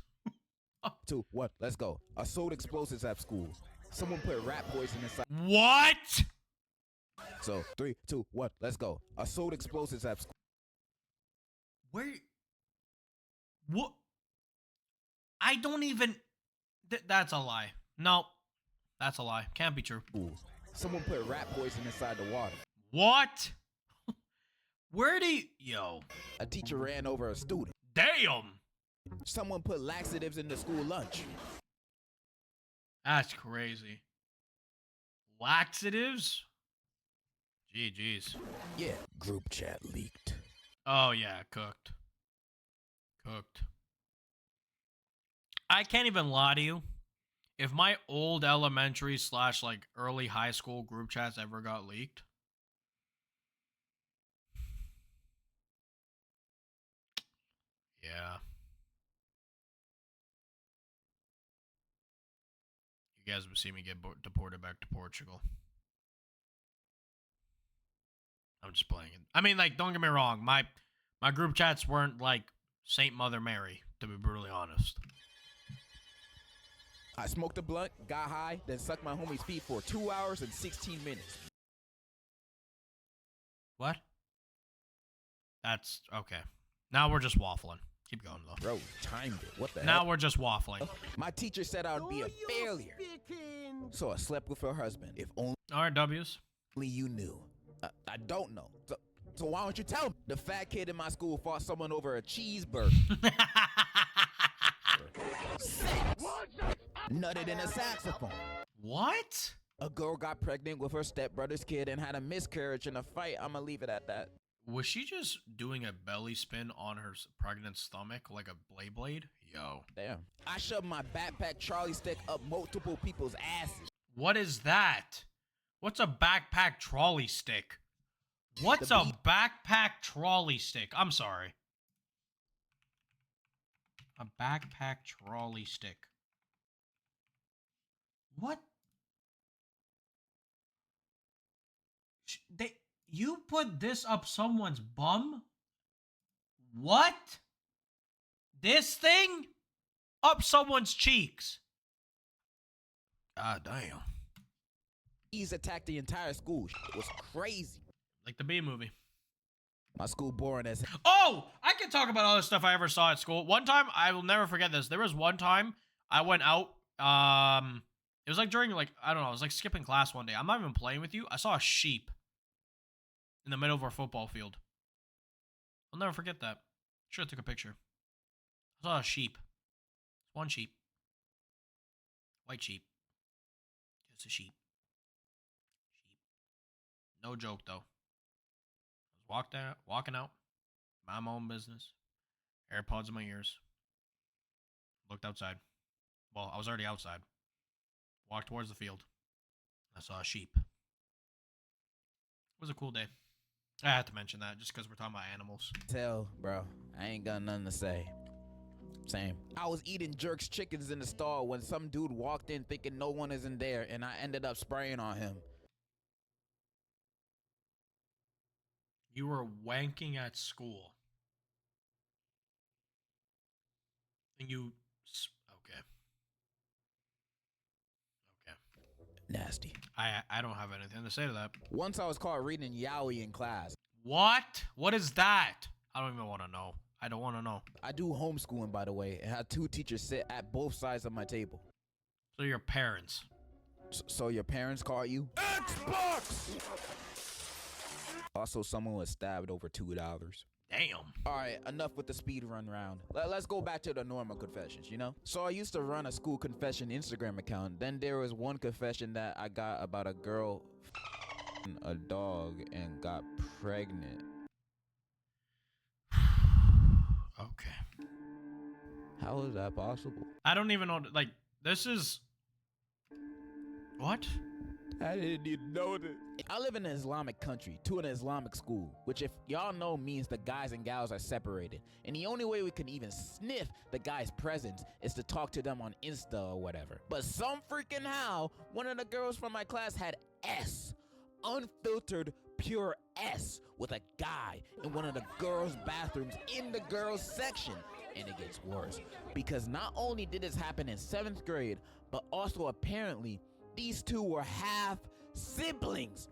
2, 1, let's go. I sold explosives at school. Someone put rat poison inside. What? So 3, 2, 1, let's go. I sold explosives at school. Where? What? I don't even. That's a lie. No, that's a lie. Can't be true. Someone put rat poison inside the water. What? Where do you? Yo. A teacher ran over a student. Damn. Someone put laxatives in the school lunch. That's crazy. Laxatives? Jeez. Yeah, group chat leaked. Oh yeah, cooked. Cooked. I can't even lie to you. If my old elementary / like early high school group chats ever got leaked, yeah. You guys would see me get deported back to Portugal. I'm just playing it. I mean, like, don't get me wrong. My group chats weren't like Saint Mother Mary, to be brutally honest. I smoked a blunt, got high, then sucked my homie's feet for 2 hours and 16 minutes. What? That's okay. Now we're just waffling. Keep going though. Bro, timed it. What the Now hell? we're just waffling. My teacher said I would be a failure. So I slept with her husband. If only All right, W's. you knew. I don't know. So why don't you tell me? The fat kid in my school fought someone over a cheeseburger. Nutted in a saxophone. What? A girl got pregnant with her stepbrother's kid and had a miscarriage in a fight. I'ma leave it at that. Was she just doing a belly spin on her pregnant stomach like a blade? Yo. Damn. I shoved my backpack Charlie stick up multiple people's asses. What is that? What's a backpack trolley stick? What's a backpack trolley stick? I'm sorry. A backpack trolley stick. What? You put this up someone's bum? What? This thing? Up someone's cheeks. God damn. He's attacked the entire school. It was crazy. Like the B movie. My school boring as hell. Oh, I can talk about all the stuff I ever saw at school. One time, I will never forget this. There was one time I went out. It was like during I don't know. I was like skipping class one day. I'm not even playing with you. I saw a sheep in the middle of our football field. I'll never forget that. Should have took a picture. I saw a sheep. One sheep. White sheep. Just a sheep. Sheep. No joke though. I was walking out. Mind my own business. AirPods in my ears. Looked outside. Well, I was already outside. Walked towards the field. I saw a sheep. It was a cool day. I had to mention that just because we're talking about animals. Tell, bro, I ain't got nothing to say. Same. I was eating Jerk's chickens in the stall when some dude walked in thinking no one is in there, and I ended up spraying on him. You were wanking at school. And you... Okay. Okay. Nasty. I don't have anything to say to that. Once I was caught reading yaoi in class. What? What is that? I don't even want to know. I don't want to know. I do homeschooling, by the way, and had 2 teachers sit at both sides of my table. So your parents. So your parents caught you? Xbox! Also, someone was stabbed over $2. Damn. All right, enough with the speed run round. Let's go back to the normal confessions, you know? So I used to run a school confession Instagram account. Then there was one confession that I got about a girl a dog and got pregnant. Okay. How is that possible? I don't even know. Like, this is... What? I didn't even know this. I live in an Islamic country, to an Islamic school, which if y'all know means the guys and gals are separated. And the only way we can even sniff the guy's presence is to talk to them on Insta or whatever. But some freaking how, one of the girls from my class had S, unfiltered pure S, with a guy in one of the girls' bathrooms in the girls' section. And it gets worse, because not only did this happen in 7th grade, but also apparently these two were half siblings.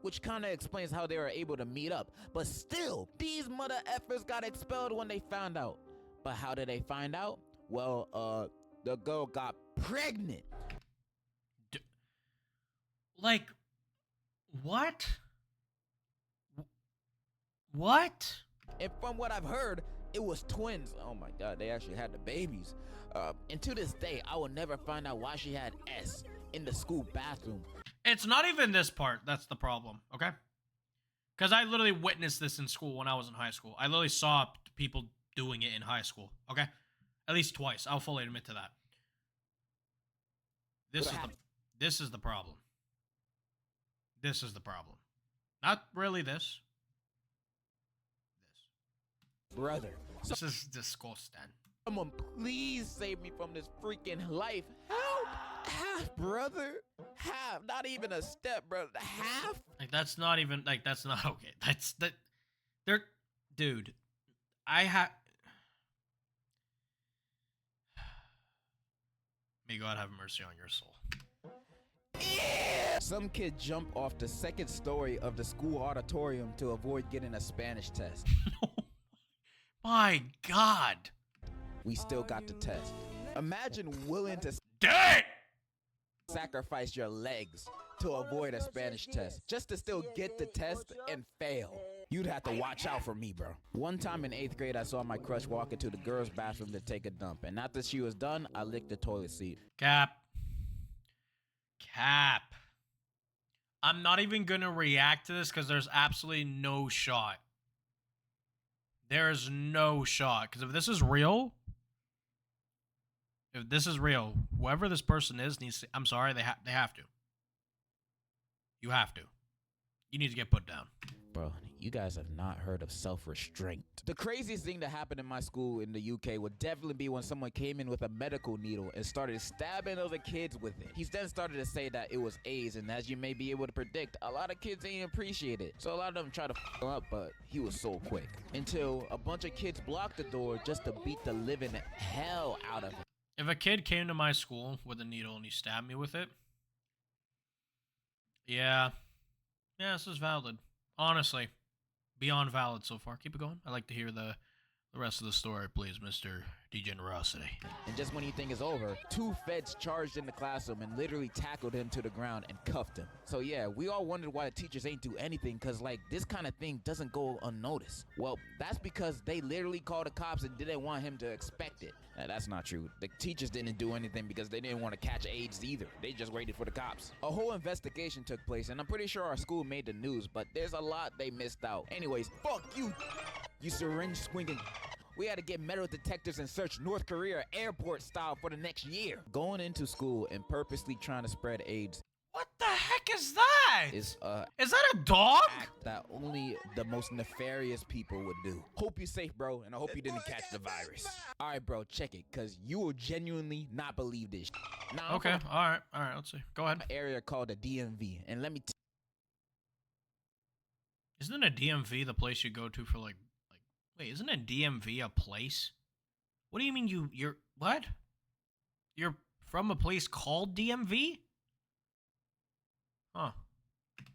Which kind of explains how they were able to meet up. But still, these mother effers got expelled when they found out. But how did they find out? Well, the girl got pregnant. Like, what? What? And from what I've heard, it was twins. Oh my God, they actually had the babies. And to this day, I will never find out why she had S in the school bathroom. It's not even this part that's the problem, okay? Because I literally witnessed this in school when I was in high school. I literally saw people doing it in high school, okay? At least twice. I'll fully admit to that. This is the problem. This is the problem. Not really this. Brother. This is disgusting. Someone please save me from this freaking life. Help! Half, brother. Half. Not even a step, brother. Half? Like, that's not even, like, that's not okay. That's, that, they're, dude, may God have mercy on your soul. Some kid jumped off the 2nd story of the school auditorium to avoid getting a Spanish test. My God. We still got the test. Imagine willing to sacrifice your legs to avoid a Spanish test just to still get the test and fail. You'd have to watch out for me, bro. One time in 8th grade, I saw my crush walk into the girls' bathroom to take a dump. And after she was done, I licked the toilet seat. Cap. I'm not even going to react to this because there's absolutely no shot. There's no shot. Because if this is real, whoever this person is needs to, I'm sorry, they have to. You have to. You need to get put down. Bro, you guys have not heard of self-restraint. The craziest thing that happened in my school in the UK would definitely be when someone came in with a medical needle and started stabbing other kids with it. He then started to say that it was AIDS, and as you may be able to predict, a lot of kids ain't appreciate it. So a lot of them try to f him up, but he was so quick. Until a bunch of kids blocked the door just to beat the living hell out of him. If a kid came to my school with a needle and he stabbed me with it, yeah, this is valid. Honestly, beyond valid so far. Keep it going. I like to hear the The rest of the story, please, Mr. Degenerosity. And just when you think it's over, 2 feds charged in the classroom and literally tackled him to the ground and cuffed him. So yeah, we all wondered why the teachers ain't do anything, cause like this kind of thing doesn't go unnoticed. Well, that's because they literally called the cops and didn't want him to expect it. That's not true. The teachers didn't do anything because they didn't want to catch AIDS either. They just waited for the cops. A whole investigation took place, and I'm pretty sure our school made the news, but there's a lot they missed out. Anyways, fuck you, you syringe swinging. We had to get metal detectors and search North Korea airport style for the next year. Going into school and purposely trying to spread AIDS What the heck is that? is Is that a dog? act that only the most nefarious people would do. Hope you're safe, bro, and I hope you didn't catch the virus. All right, bro, check it, cause you will genuinely not believe this. Now, I'm Okay, from all right, let's see. Go ahead. an area called the DMV, and let me Isn't a DMV the place you go to for like, wait, isn't a DMV a place? What do you mean you're, what? You're from a place called DMV? Huh.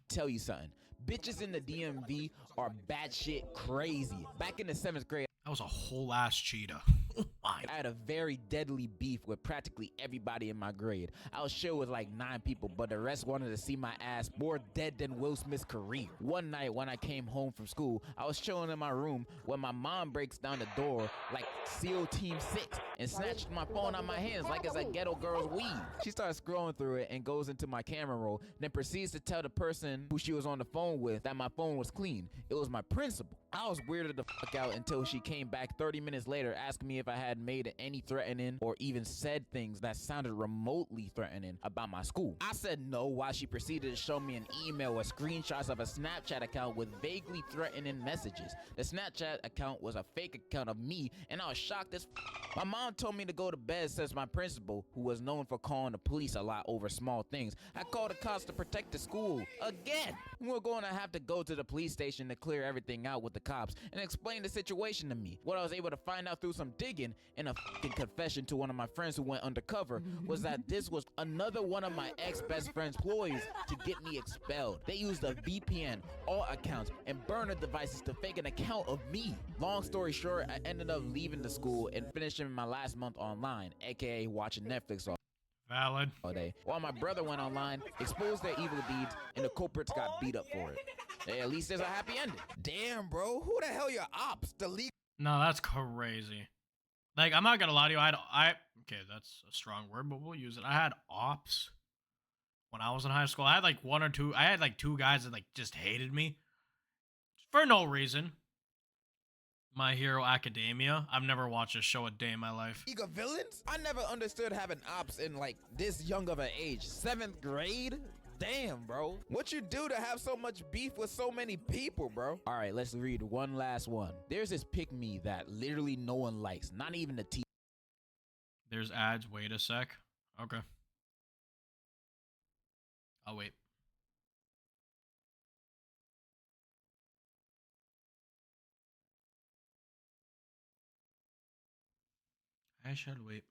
tell you something. Bitches in the DMV are batshit crazy. Back in the 7th grade, That was a whole ass cheetah. Oh my. I had a very deadly beef with practically everybody in my grade. I was sure with like 9 people, but the rest wanted to see my ass more dead than Will Smith's career. One night when I came home from school, I was chilling in my room when my mom breaks down the door like SEAL Team 6 and snatched my phone out my hands like it's a ghetto girl's weave. She starts scrolling through it and goes into my camera roll, then proceeds to tell the person who she was on the phone with that my phone was clean. It was my principal. I was weirded the fuck out until she came back 30 minutes later asking me if I had made any threatening or even said things that sounded remotely threatening about my school. I said no while she proceeded to show me an email with screenshots of a Snapchat account with vaguely threatening messages. The Snapchat account was a fake account of me, and I was shocked as My mom told me to go to bed since my principal, who was known for calling the police a lot over small things, had called the cops to protect the school again. We're going to have to go to the police station to clear everything out with the cops and explain the situation to me. What I was able to find out through some digging and a fucking confession to one of my friends who went undercover was that this was another one of my ex-best friend's ploys to get me expelled. They used a VPN, all accounts, and burner devices to fake an account of me. Long story short, I ended up leaving the school and finishing my last month online, aka watching Netflix Valid. all day, while my brother went online, exposed their evil deeds, and the culprits got beat up for it. Hey, at least there's a happy ending. Damn, bro. Who the hell your ops? Delete. No, that's crazy. Like, I'm not gonna lie to you. Okay, that's a strong word, but we'll use it. I had ops when I was in high school. I had like I had like 2 guys that like just hated me for no reason. My Hero Academia. I've never watched a show a day in my life. League of Villains? I never understood having ops in like this young of an age. 7th grade? Damn, bro. What you do to have so much beef with so many people, bro? All right, let's read one last one. There's this pick me that literally no one likes, not even the teacher. There's ads. Wait a sec. Okay. I'll wait. I shall wait.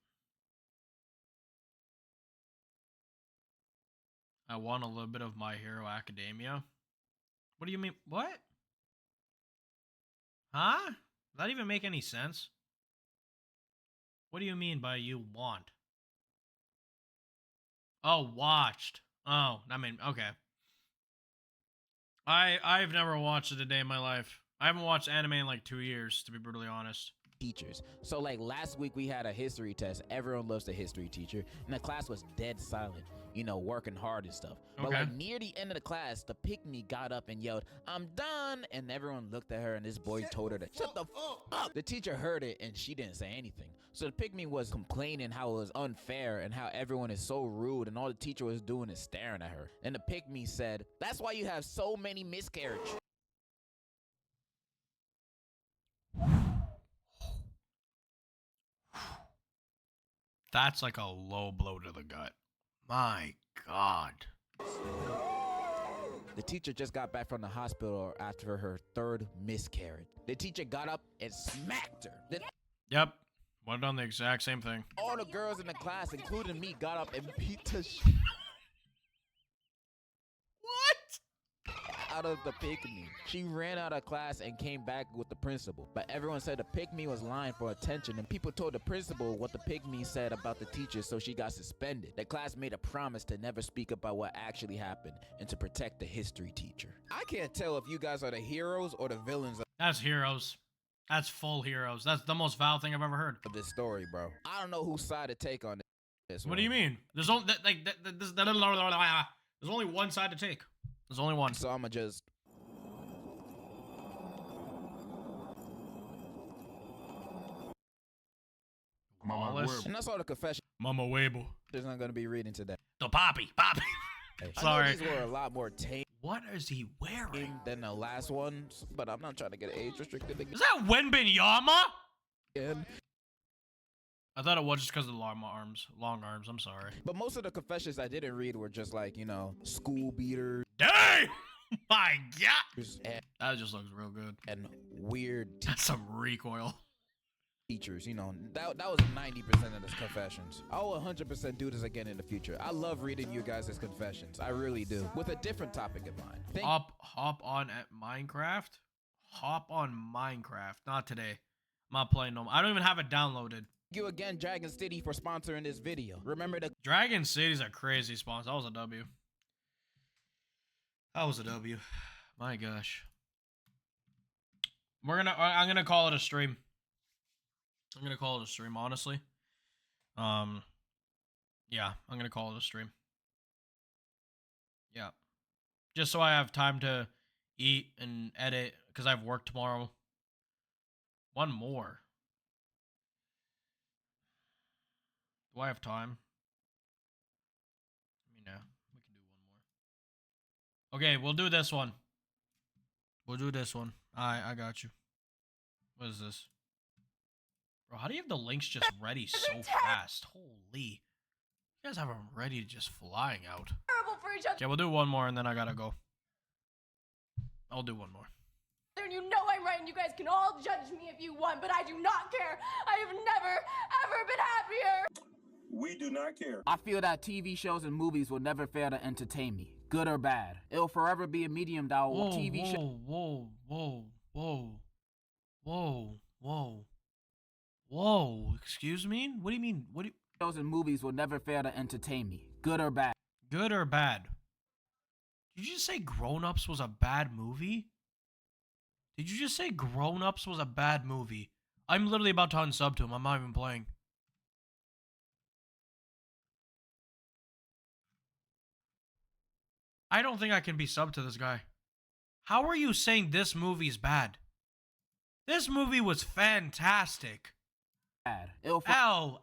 I want a little bit of My Hero Academia. What do you mean? What? Huh? Does that even make any sense? What do you mean by you want? Oh, watched. Oh, I mean, okay. I've never watched it a day in my life. I haven't watched anime in like 2 years, to be brutally honest. Teachers. So like last week we had a history test. Everyone loves the history teacher, and the class was dead silent, you know, working hard and stuff. But Okay. like near the end of the class, the pick-me got up and yelled, "I'm done," and everyone looked at her, and this boy told her to shut the fuck up. The teacher heard it and she didn't say anything. So the pick-me was complaining how it was unfair and how everyone is so rude, and all the teacher was doing is staring at her. And the pick-me said, "That's why you have so many miscarriages." That's like a low blow to the gut. My God. The teacher just got back from the hospital after her 3rd miscarriage. The teacher got up and smacked her. Then Yep. Would have done the exact same thing. all the girls in the class, including me, got up and beat the What? out of the pick me. She ran out of class and came back with the principal. But everyone said the pick me was lying for attention, and people told the principal what the pick me said about the teacher, so she got suspended. The class made a promise to never speak about what actually happened and to protect the history teacher. I can't tell if you guys are the heroes or the villains That's heroes. That's full heroes. That's the most foul thing I've ever heard. of this story, bro. I don't know whose side to take on this. What do you mean? There's only there's only one side to take. There's only one. So I'ma just Wallace. and that's all the confessions Mama Weibo. I'm gonna be reading today. The Poppy. I know Sorry. these were a lot more tame What is he wearing? than the last ones, but I'm not trying to get age restricted Is that Wenbinyama? again. I thought it was just because of the long arms. I'm sorry. But most of the confessions I didn't read were just like, you know, school beaters Dang! My God. and, That just looks real good. and weird That's some recoil. teachers. You know, that was 90% of the confessions. I will 100% do this again in the future. I love reading you guys' confessions. I really do. With a different topic in mind. Hop on at Minecraft. Hop on Minecraft. Not today. I'm not playing no more. I don't even have it downloaded. Thank you again, Dragon City, for sponsoring this video. Remember to Dragon City's a crazy sponsor. That was a W. That was a W. My gosh. I'm gonna call it a stream. I'm gonna call it a stream, honestly. Yeah, I'm gonna call it a stream. Yeah. Just so I have time to eat and edit, because I have work tomorrow. One more. Do I have time? I mean, yeah, we can do one more. Okay, we'll do this one. We'll do this one. I got you. What is this? Bro, how do you have the links just ready so fast? Holy. You guys have them ready just flying out. Terrible for each other, Okay, we'll do one more and then I gotta go. I'll do one more. and you know I'm right, and you guys can all judge me if you want, but I do not care. I have never, ever been happier. We do not care. I feel that TV shows and movies will never fail to entertain me, good or bad. It'll forever be a medium that will Whoa. Excuse me? What do you mean? shows and movies will never fail to entertain me, good or bad. Good or bad? Did you just say Grown Ups was a bad movie? Did you just say Grown Ups was a bad movie? I'm literally about to unsub to him. I'm not even playing. I don't think I can be subbed to this guy. How are you saying this movie's bad? This movie was fantastic. L.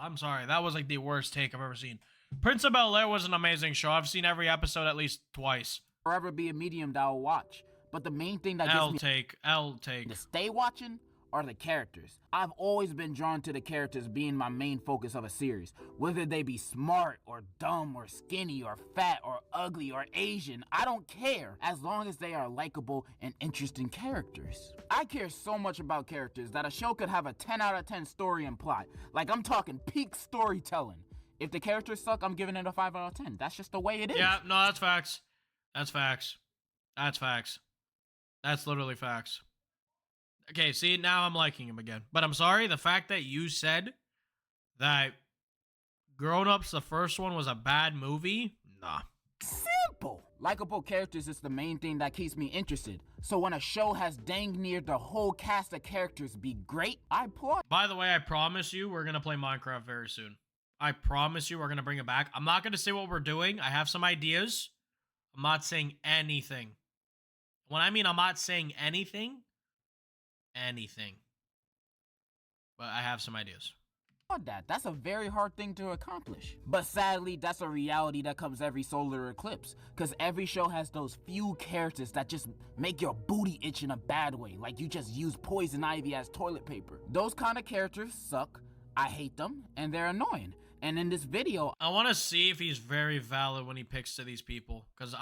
I'm sorry. That was like the worst take I've ever seen. Prince of Bel-Air was an amazing show. I've seen every episode at least twice. Forever be a medium that I'll watch. But the main thing that gets me to stay watching are the characters. I've always been drawn to the characters being my main focus of a series. Whether they be smart or dumb or skinny or fat or ugly or Asian, I don't care, as long as they are likable and interesting characters. I care so much about characters that a show could have a 10 out of 10 story and plot. Like, I'm talking peak storytelling. If the characters suck, I'm giving it a 5 out of 10. That's just the way it is. Yeah, no, that's facts. That's facts. That's facts. That's literally facts. Okay, see, now I'm liking him again. But I'm sorry, the fact that you said that Grown Ups, the first one, was a bad movie? Nah. Simple. Likeable characters is the main thing that keeps me interested. So when a show has dang near the whole cast of characters be great, I applaud. By the way, I promise you we're going to play Minecraft very soon. I promise you we're going to bring it back. I'm not going to say what we're doing. I have some ideas. I'm not saying anything. When I mean I'm not saying anything, but I have some ideas. That's a very hard thing to accomplish. But sadly, that's a reality that comes every solar eclipse. Cause every show has those few characters that just make your booty itch in a bad way. Like you just use poison ivy as toilet paper. Those kind of characters suck. I hate them and they're annoying. And in this video, I want to see if he's very valid when he picks to these people. Cause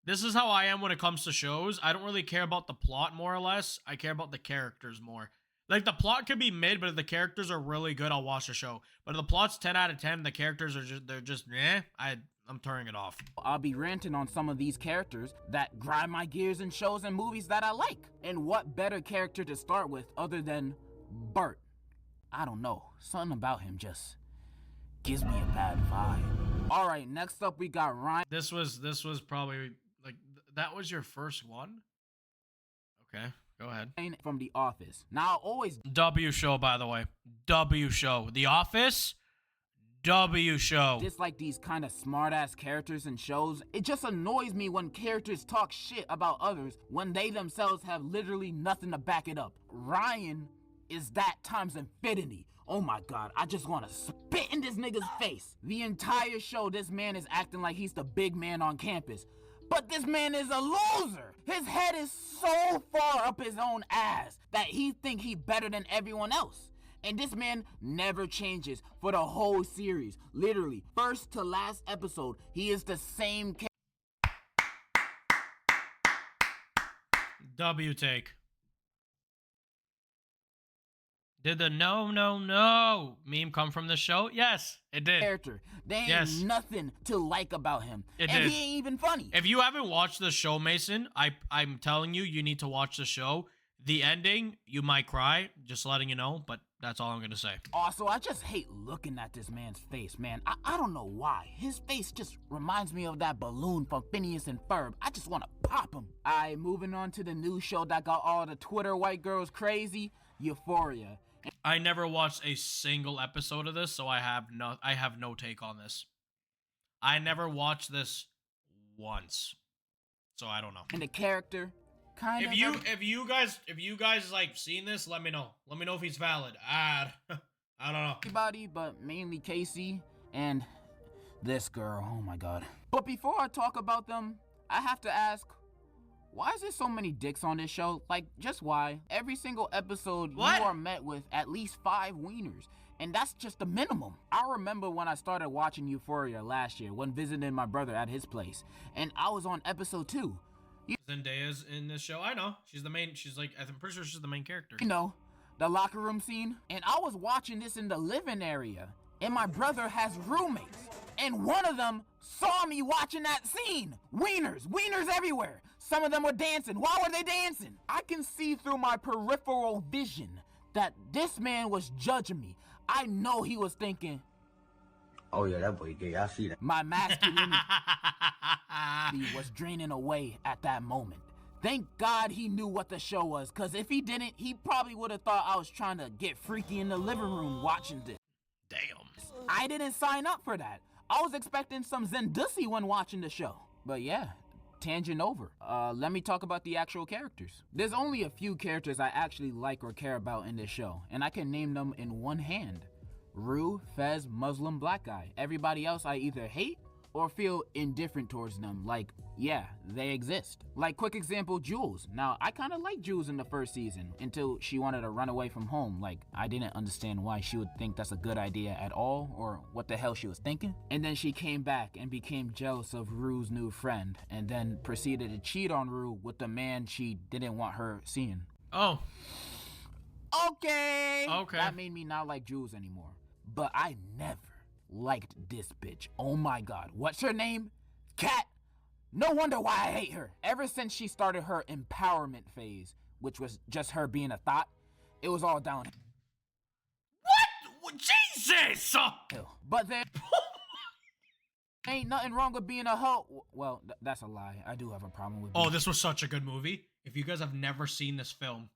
this is how I am when it comes to shows. I don't really care about the plot more or less. I care about the characters more. Like, the plot could be mid, but if the characters are really good, I'll watch the show. But if the plot's 10 out of 10, the characters are just, they're just, eh, I'm turning it off. I'll be ranting on some of these characters that grind my gears in shows and movies that I like. And what better character to start with other than Bert? I don't know. Something about him just gives me a bad vibe. All right, next up we got Ryan. This was probably like that was your first one? Okay, go ahead. From The Office. Now, I always W show, by the way. W show. The Office. W show. dislike these kind of smart-ass characters in shows. It just annoys me when characters talk shit about others when they themselves have literally nothing to back it up. Ryan is that times infinity. Oh my god, I just want to spit in this nigga's face. The entire show, this man is acting like he's the big man on campus. But this man is a loser. His head is so far up his own ass that he think he better than everyone else. And this man never changes for the whole series. Literally, first to last episode, he is the same W take. Did the no meme come from the show? Yes, it did. character. There ain't nothing to like about him. It and did. he ain't even funny. If you haven't watched the show, Mason, I'm telling you, you need to watch the show. The ending, you might cry, just letting you know, but that's all I'm gonna say. Also, I just hate looking at this man's face, man. I don't know why. His face just reminds me of that balloon from Phineas and Ferb. I just want to pop him. Alright, moving on to the new show that got all the Twitter white girls crazy, Euphoria. I never watched a single episode of this, so I have no take on this. I never watched this once, so I don't know. And the character, kind of. If you guys like seen this, let me know. Let me know if he's valid. I don't know. Everybody, but mainly Casey and this girl. Oh my god. But before I talk about them, I have to ask, why is there so many dicks on this show? Like, just why? Every single episode, you are met with at least 5 wieners. And that's just the minimum. I remember when I started watching Euphoria last year, when visiting my brother at his place. And I was on episode 2. Zendaya's in this show. I know. I'm pretty sure she's the main character. You know, the locker room scene. And I was watching this in the living area. And my brother has roommates. And one of them saw me watching that scene. Wieners everywhere. Some of them were dancing. Why were they dancing? I can see through my peripheral vision that this man was judging me. I know he was thinking, oh yeah, that boy gay, I see that. My masculinity was draining away at that moment. Thank God he knew what the show was, because if he didn't, he probably would have thought I was trying to get freaky in the living room watching this. Damn. I didn't sign up for that. I was expecting some Zendussy when watching the show. But yeah, tangent over. Let me talk about the actual characters. There's only a few characters I actually like or care about in this show, and I can name them in one hand. Rue, Fez, Muslim, Black Guy. Everybody else I either hate or feel indifferent towards them. Like, yeah, they exist. Like, quick example, Jules. Now, I kind of liked Jules in the first season until she wanted to run away from home. Like, I didn't understand why she would think that's a good idea at all, or what the hell she was thinking. And then she came back and became jealous of Rue's new friend, and then proceeded to cheat on Rue with the man she didn't want her seeing. Oh. Okay. That made me not like Jules anymore. But I never liked this bitch. Oh my god. What's her name? Kat. No wonder why I hate her. Ever since she started her empowerment phase, which was just her being a thought, it was all down. What? Jesus! But there ain't nothing wrong with being a hoe. Well, that's a lie. I do have a problem with. Oh, this was such a good movie. If you guys have never seen this film,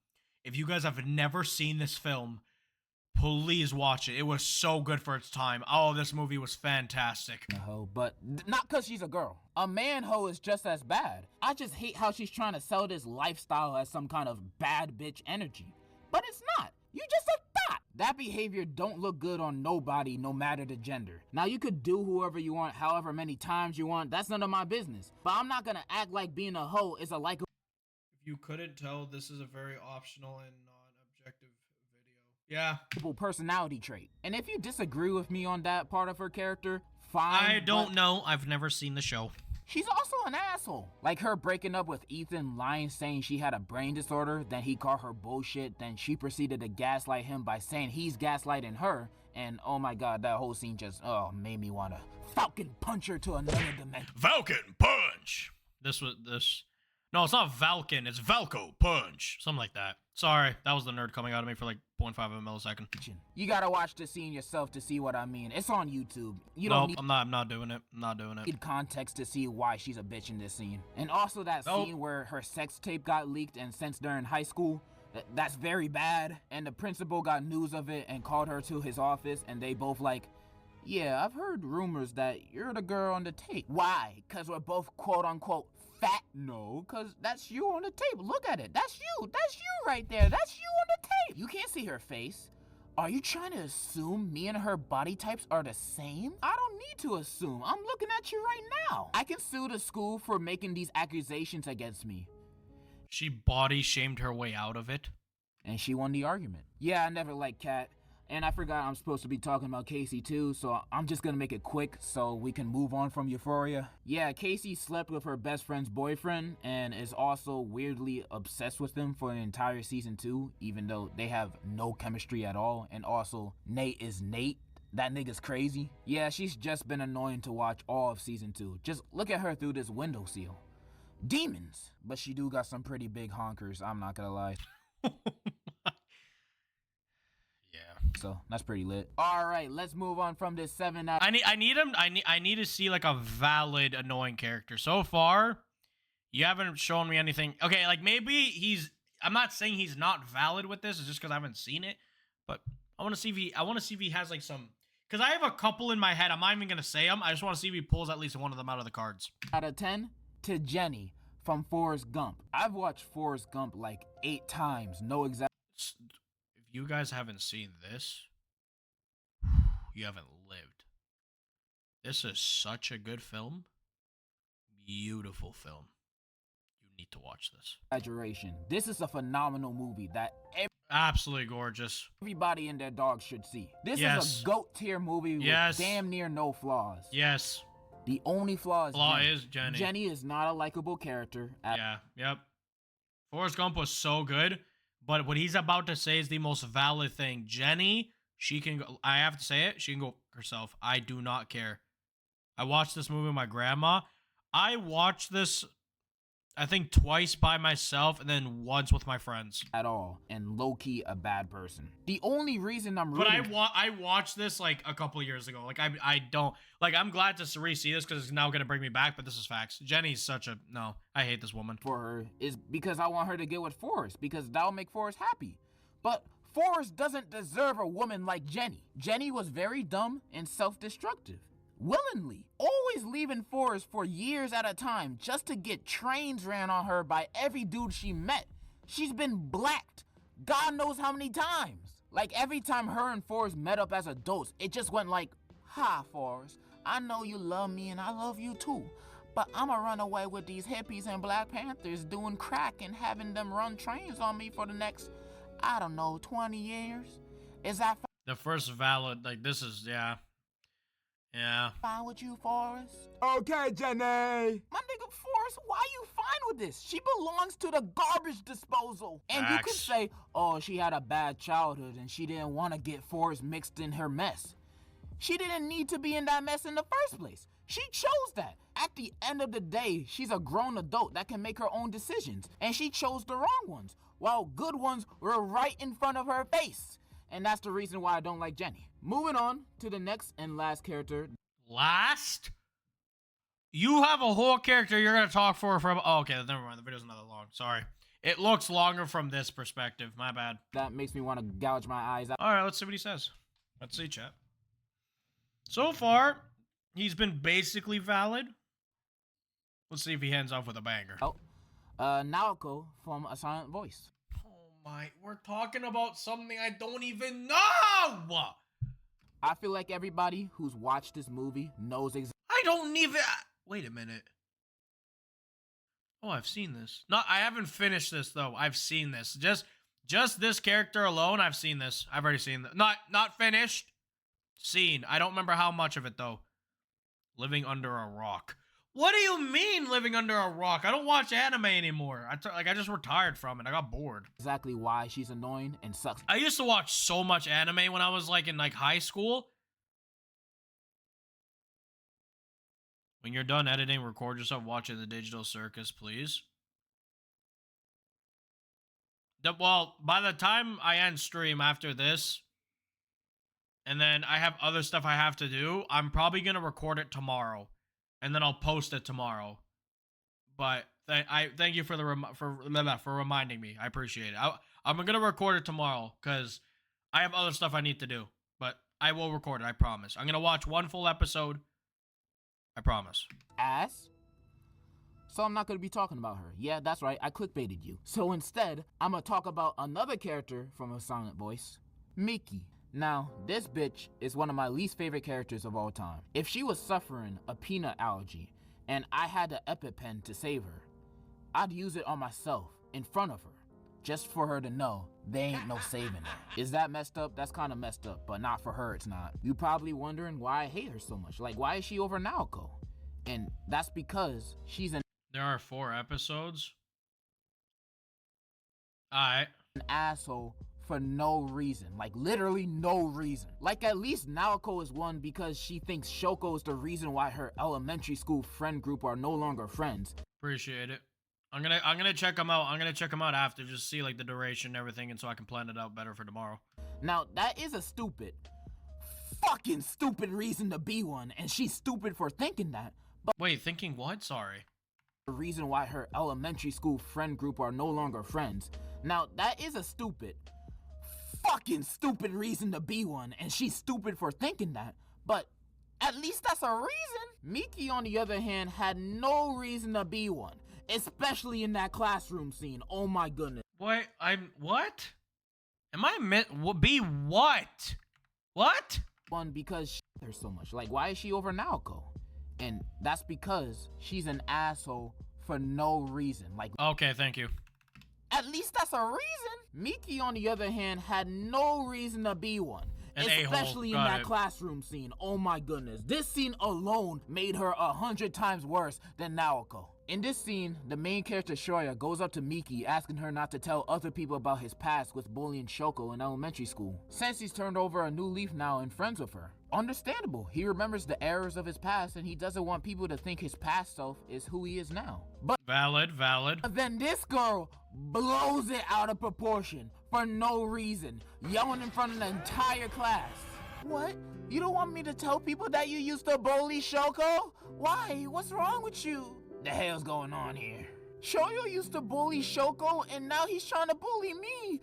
please watch it. It was so good for its time. Oh, this movie was fantastic. A hoe, but not because she's a girl. A man hoe is just as bad. I just hate how she's trying to sell this lifestyle as some kind of bad bitch energy. But it's not. You just a thought. That behavior don't look good on nobody, no matter the gender. Now, you could do whoever you want, however many times you want. That's none of my business. But I'm not gonna act like being a hoe is a likable. If you couldn't tell, this is a very optional and non-objective video. Yeah. Personality trait. And if you disagree with me on that part of her character, fine. I don't know. I've never seen the show. She's also an asshole. Like her breaking up with Ethan, lying, saying she had a brain disorder, then he called her bullshit, then she proceeded to gaslight him by saying he's gaslighting her, And oh my god, that whole scene just made me wanna Falcon punch her to another dimension. Falcon punch. No, it's not Valken. It's Valko punch. Something like that. Sorry, that was the nerd coming out of me for like 0.5 of a millisecond. You gotta watch the scene yourself to see what I mean. It's on YouTube. You don't need I'm not doing it. I'm not doing it. Need context to see why she's a bitch in this scene. And also that scene where her sex tape got leaked and sent during high school. That's very bad. And the principal got news of it and called her to his office, and they both like, yeah, I've heard rumors that you're the girl on the tape. Why? Because we're both quote-unquote fat? No, because that's you on the tape. Look at it. That's you. That's you right there. That's you on the tape. You can't see her face. Are you trying to assume me and her body types are the same? I don't need to assume. I'm looking at you right now. I can sue the school for making these accusations against me. She body shamed her way out of it. And she won the argument. Yeah, I never liked Kat. And I forgot I'm supposed to be talking about Casey too, so I'm just gonna make it quick so we can move on from Euphoria. Yeah, Casey slept with her best friend's boyfriend and is also weirdly obsessed with him for an entire season 2, even though they have no chemistry at all. And also, Nate is Nate. That nigga's crazy. Yeah, she's just been annoying to watch all of season 2. Just look at her through this window seal. Demons. But she do got some pretty big honkers, I'm not gonna lie. So that's pretty lit. All right, let's move on from this 7 out. I need to see like a valid annoying character. So far, you haven't shown me anything. Okay, like maybe I'm not saying he's not valid with this. It's just because I haven't seen it. But I want to see if he has like some. Because I have a couple in my head. I'm not even gonna say them. I just want to see if he pulls at least one of them out of the cards. Out of 10 to Jenny from Forrest Gump. I've watched Forrest Gump like 8 times. No exact. If you guys haven't seen this, you haven't lived. This is such a good film. Beautiful film. You need to watch this. Exaggeration. This is a phenomenal movie that absolutely gorgeous. Everybody and their dog should see. This is a GOAT tier movie with damn near no flaws. Yes. The only flaw is Jenny. Jenny is not a likable character. Yep. Forrest Gump was so good. But what he's about to say is the most valid thing. Jenny, she can go, I have to say it, she can go herself. I do not care. I watched this movie with my grandma. I watched this, I think, twice by myself and then once with my friends. At all. And low-key a bad person. The only reason I'm rooting... But I watched this like a couple years ago. Like I don't... Like I'm glad to re-see this because it's now going to bring me back, but this is facts. Jenny's such a... No, I hate this woman. For her is because I want her to get with Forrest because that'll make Forrest happy. But Forrest doesn't deserve a woman like Jenny. Jenny was very dumb and self-destructive. Willingly, always leaving Forrest for years at a time just to get trains ran on her by every dude she met. She's been blacked God knows how many times. Like every time her and Forrest met up as adults, it just went like, hi Forrest, I know you love me and I love you too, but I'ma run away with these hippies and Black Panthers doing crack and having them run trains on me for the next, I don't know, 20 years? Is that the first valid, like this is, yeah. Fine with you, Forrest? Okay, Jenny. My nigga, Forrest, why you fine with this? She belongs to the garbage disposal. And you can say, oh, she had a bad childhood and she didn't want to get Forrest mixed in her mess. She didn't need to be in that mess in the first place. She chose that. At the end of the day, she's a grown adult that can make her own decisions. And she chose the wrong ones, while good ones were right in front of her face. And that's the reason why I don't like Jenny. Moving on to the next and last character. Last? You have a whole character you're going to talk for from... Oh, okay, never mind. The video's not that long. Sorry. It looks longer from this perspective. My bad. That makes me want to gouge my eyes out. All right, let's see what he says. Let's see, chat. So far, he's been basically valid. Let's see if he ends off with a banger. Oh, Naoko from A Silent Voice. We're talking about something I don't even know! I feel like everybody who's watched this movie knows exactly. I don't even... Wait a minute. Oh, I've seen this. No, I haven't finished this, though. I've seen this. Just this character alone, I've seen this. I've already seen this. Not finished. Seen. I don't remember how much of it, though. Living under a rock. What do you mean living under a rock? I don't watch anime anymore. I just retired from it. I got bored. Exactly why she's annoying and sucks. I used to watch so much anime when I was like in like high school. When you're done editing, record yourself watching the Digital Circus, please. Well, by the time I end stream after this, and then I have other stuff I have to do, I'm probably gonna record it tomorrow, and then I'll post it tomorrow. But I thank you for for reminding me. I appreciate it. I'm gonna record it tomorrow because I have other stuff I need to do. But I will record it. I promise. I'm gonna watch one full episode. I promise. Ass. So I'm not going to be talking about her. Yeah, that's right, I clickbaited you. So instead, I'm going to talk about another character from A Silent Voice, Miki. Now, this bitch is one of my least favorite characters of all time. If she was suffering a peanut allergy and I had the EpiPen to save her, I'd use it on myself in front of her, just for her to know there ain't no saving her. Is that messed up? That's kind of messed up, but not for her, it's not. You probably wondering why I hate her so much. Like, why is she over Naoko? And that's because she's an There are 4 episodes. Alright. An asshole for no reason. Like, literally no reason. Like, at least Naoko is one because she thinks Shoko is the reason why her elementary school friend group are no longer friends. Appreciate it. I'm gonna check them out. I'm gonna check them out after, just see like the duration and everything, and so I can plan it out better for tomorrow. Now, that is a fucking stupid reason to be one, and she's stupid for thinking that. But wait, thinking what? Sorry. The reason why her elementary school friend group are no longer friends. Now, that is a fucking stupid reason to be one, and she's stupid for thinking that. But at least that's a reason. Miki, on the other hand, had no reason to be one, especially in that classroom scene. Oh my goodness. What? What? Am I be what? What? One, because she her so much. Like, why is she over Naoko? And that's because she's an asshole for no reason. Like, okay, thank you. At least that's a reason. Miki, on the other hand, had no reason to be one. Especially in that classroom scene. Oh my goodness. This scene alone made her 100 times worse than Naoko. In this scene, the main character Shoya goes up to Miki asking her not to tell other people about his past with bullying Shoko in elementary school, since he's turned over a new leaf now and friends with her. Understandable, he remembers the errors of his past and he doesn't want people to think his past self is who he is now. But valid. Then this girl blows it out of proportion for no reason, yelling in front of the entire class. What? You don't want me to tell people that you used to bully Shoko? Why? What's wrong with you? The hell's going on here? Shoyo used to bully Shoko and now he's trying to bully me.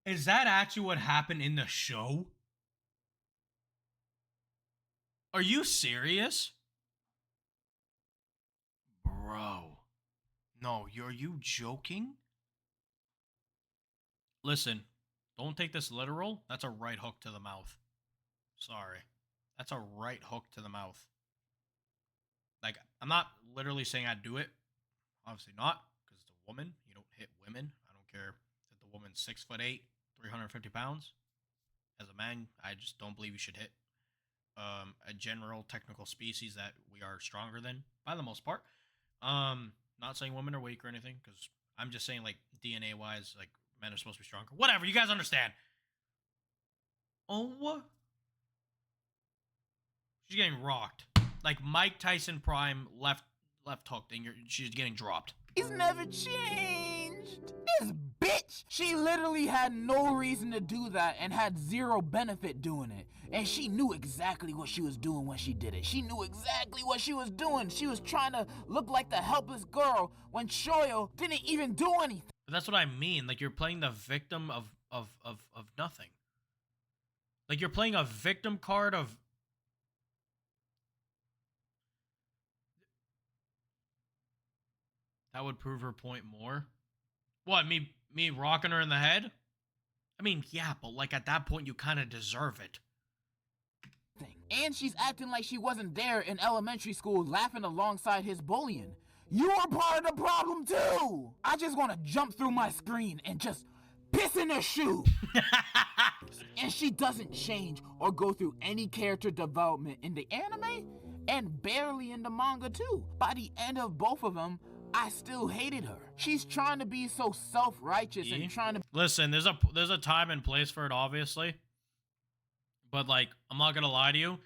Is that actually what happened in the show? Are you serious? Bro. No, are you joking? Listen, don't take this literal. That's a right hook to the mouth. Sorry. That's a right hook to the mouth. Like, I'm not literally saying I'd do it. Obviously not, because it's a woman. You don't hit women. I don't care if the woman's 6'8", 350 pounds. As a man, I just don't believe you should hit a general technical species that we are stronger than, by the most part. Not saying women are weak or anything, because I'm just saying, like, DNA-wise, like, men are supposed to be stronger. Whatever, you guys understand. Oh, what? She's getting rocked. Like Mike Tyson Prime left hooked, and she's getting dropped. He's never changed. This bitch, she literally had no reason to do that and had zero benefit doing it. And she knew exactly what she was doing when she did it. She knew exactly what she was doing. She was trying to look like the helpless girl when Shoyo didn't even do anything. But that's what I mean. Like, you're playing the victim of nothing. Like, you're playing a victim card of... That would prove her point more. What, me rocking her in the head? I mean, yeah, but like at that point you kind of deserve it. And she's acting like she wasn't there in elementary school laughing alongside his bullying. You are part of the problem too! I just want to jump through my screen and just piss in her shoe. And she doesn't change or go through any character development in the anime and barely in the manga too. By the end of both of them, I still hated her. She's trying to be so self-righteous and trying to... Listen, there's a time and place for it, obviously. But, like, I'm not gonna lie to you.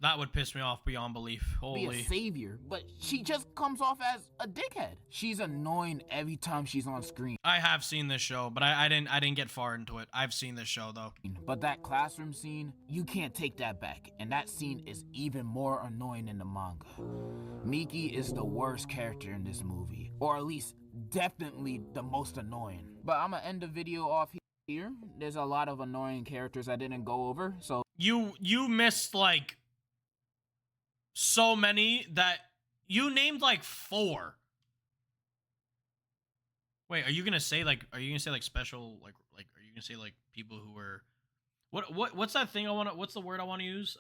That would piss me off beyond belief. Holy. Be a savior, but she just comes off as a dickhead. She's annoying every time she's on screen. I have seen this show, but I didn't get far into it. I've seen this show though. But that classroom scene, you can't take that back. And that scene is even more annoying in the manga. Miki is the worst character in this movie, or at least definitely the most annoying. But I'm gonna end the video off here. There's a lot of annoying characters I didn't go over, so you missed like so many that you named like 4. Wait, are you gonna say like special like are you gonna say like people who were what's that thing what's the word I want to use?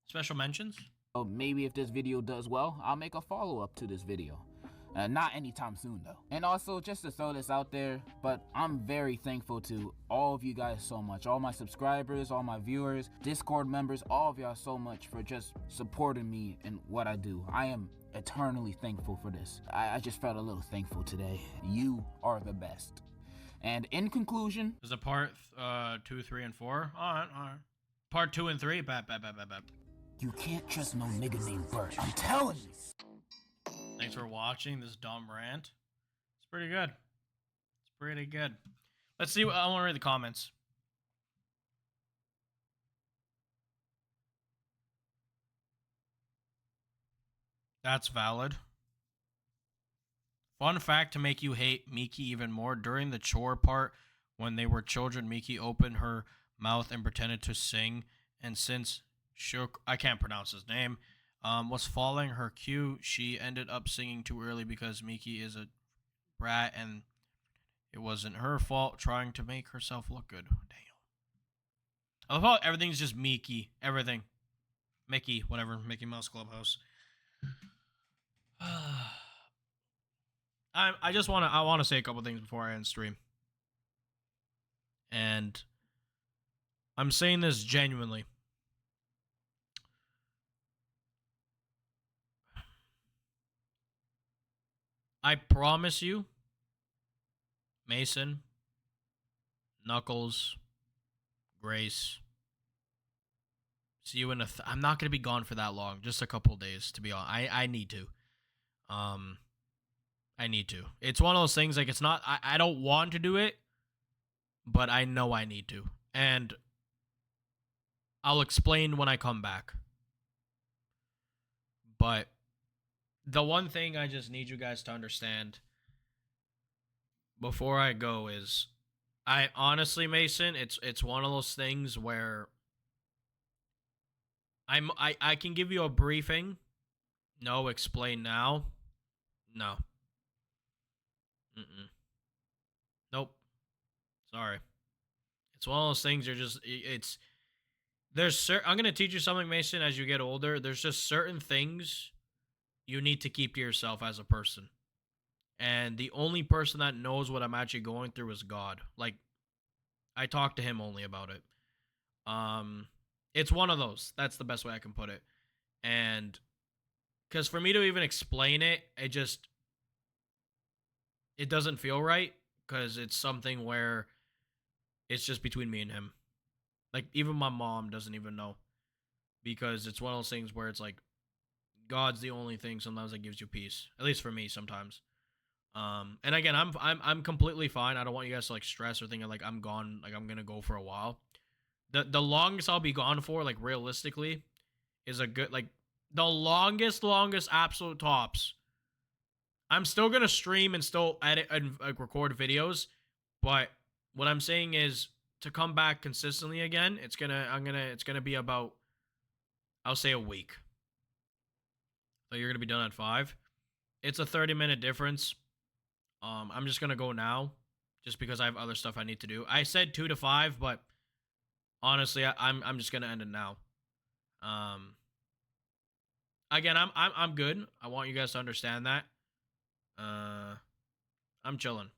Special mentions? Oh, maybe if this video does well, I'll make a follow-up to this video. Not anytime soon though. And also, just to throw this out there, but I'm very thankful to all of you guys so much. All my subscribers, all my viewers, Discord members, all of y'all so much for just supporting me in what I do. I am eternally thankful for this. I just felt a little thankful today. You are the best. And in conclusion... Is it part 2, 3, and 4? Alright. Part 2 and 3? Bap. You can't trust no nigga named Bert. I'm telling you. Thanks for watching this dumb rant. It's pretty good. It's pretty good. Let's see. I want to read the comments. That's valid. Fun fact to make you hate Miki even more. During the chore part, when they were children, Miki opened her mouth and pretended to sing. And since Shook, I can't pronounce his name, was following her cue, she ended up singing too early because Miki is a brat and it wasn't her fault, trying to make herself look good. Damn. I love how everything's just Miki. Everything. Mickey, whatever. Mickey Mouse Clubhouse. I want to say a couple things before I end stream. And I'm saying this genuinely. I promise you, Mason, Knuckles, Grace, see you in I'm not going to be gone for that long. Just a couple days, to be honest. I need to. I need to. It's one of those things, like, it's not, I don't want to do it, but I know I need to. And I'll explain when I come back. But the one thing I just need you guys to understand before I go is, I honestly, Mason, it's one of those things where I can give you a briefing. No, explain now. No. Nope. Sorry. It's one of those things you're just, I'm going to teach you something, Mason, as you get older. There's just certain things you need to keep to yourself as a person. And the only person that knows what I'm actually going through is God. Like, I talk to him only about it. It's one of those. That's the best way I can put it. And because for me to even explain it, it doesn't feel right, because it's something where it's just between me and him. Like, even my mom doesn't even know, because it's one of those things where it's like, God's the only thing sometimes that gives you peace. At least for me, sometimes. And again, I'm completely fine. I don't want you guys to like stress or think like I'm gone, like I'm gonna go for a while. The longest I'll be gone for, like realistically, is a good, like the longest absolute tops. I'm still gonna stream and still edit and record videos, but what I'm saying is to come back consistently again, it's gonna be about, I'll say, a week. So you're gonna be done at 5. It's a 30-minute difference. I'm just gonna go now, just because I have other stuff I need to do. I said 2 to 5, but honestly, I'm just gonna end it now. Again, I'm good. I want you guys to understand that. I'm chilling.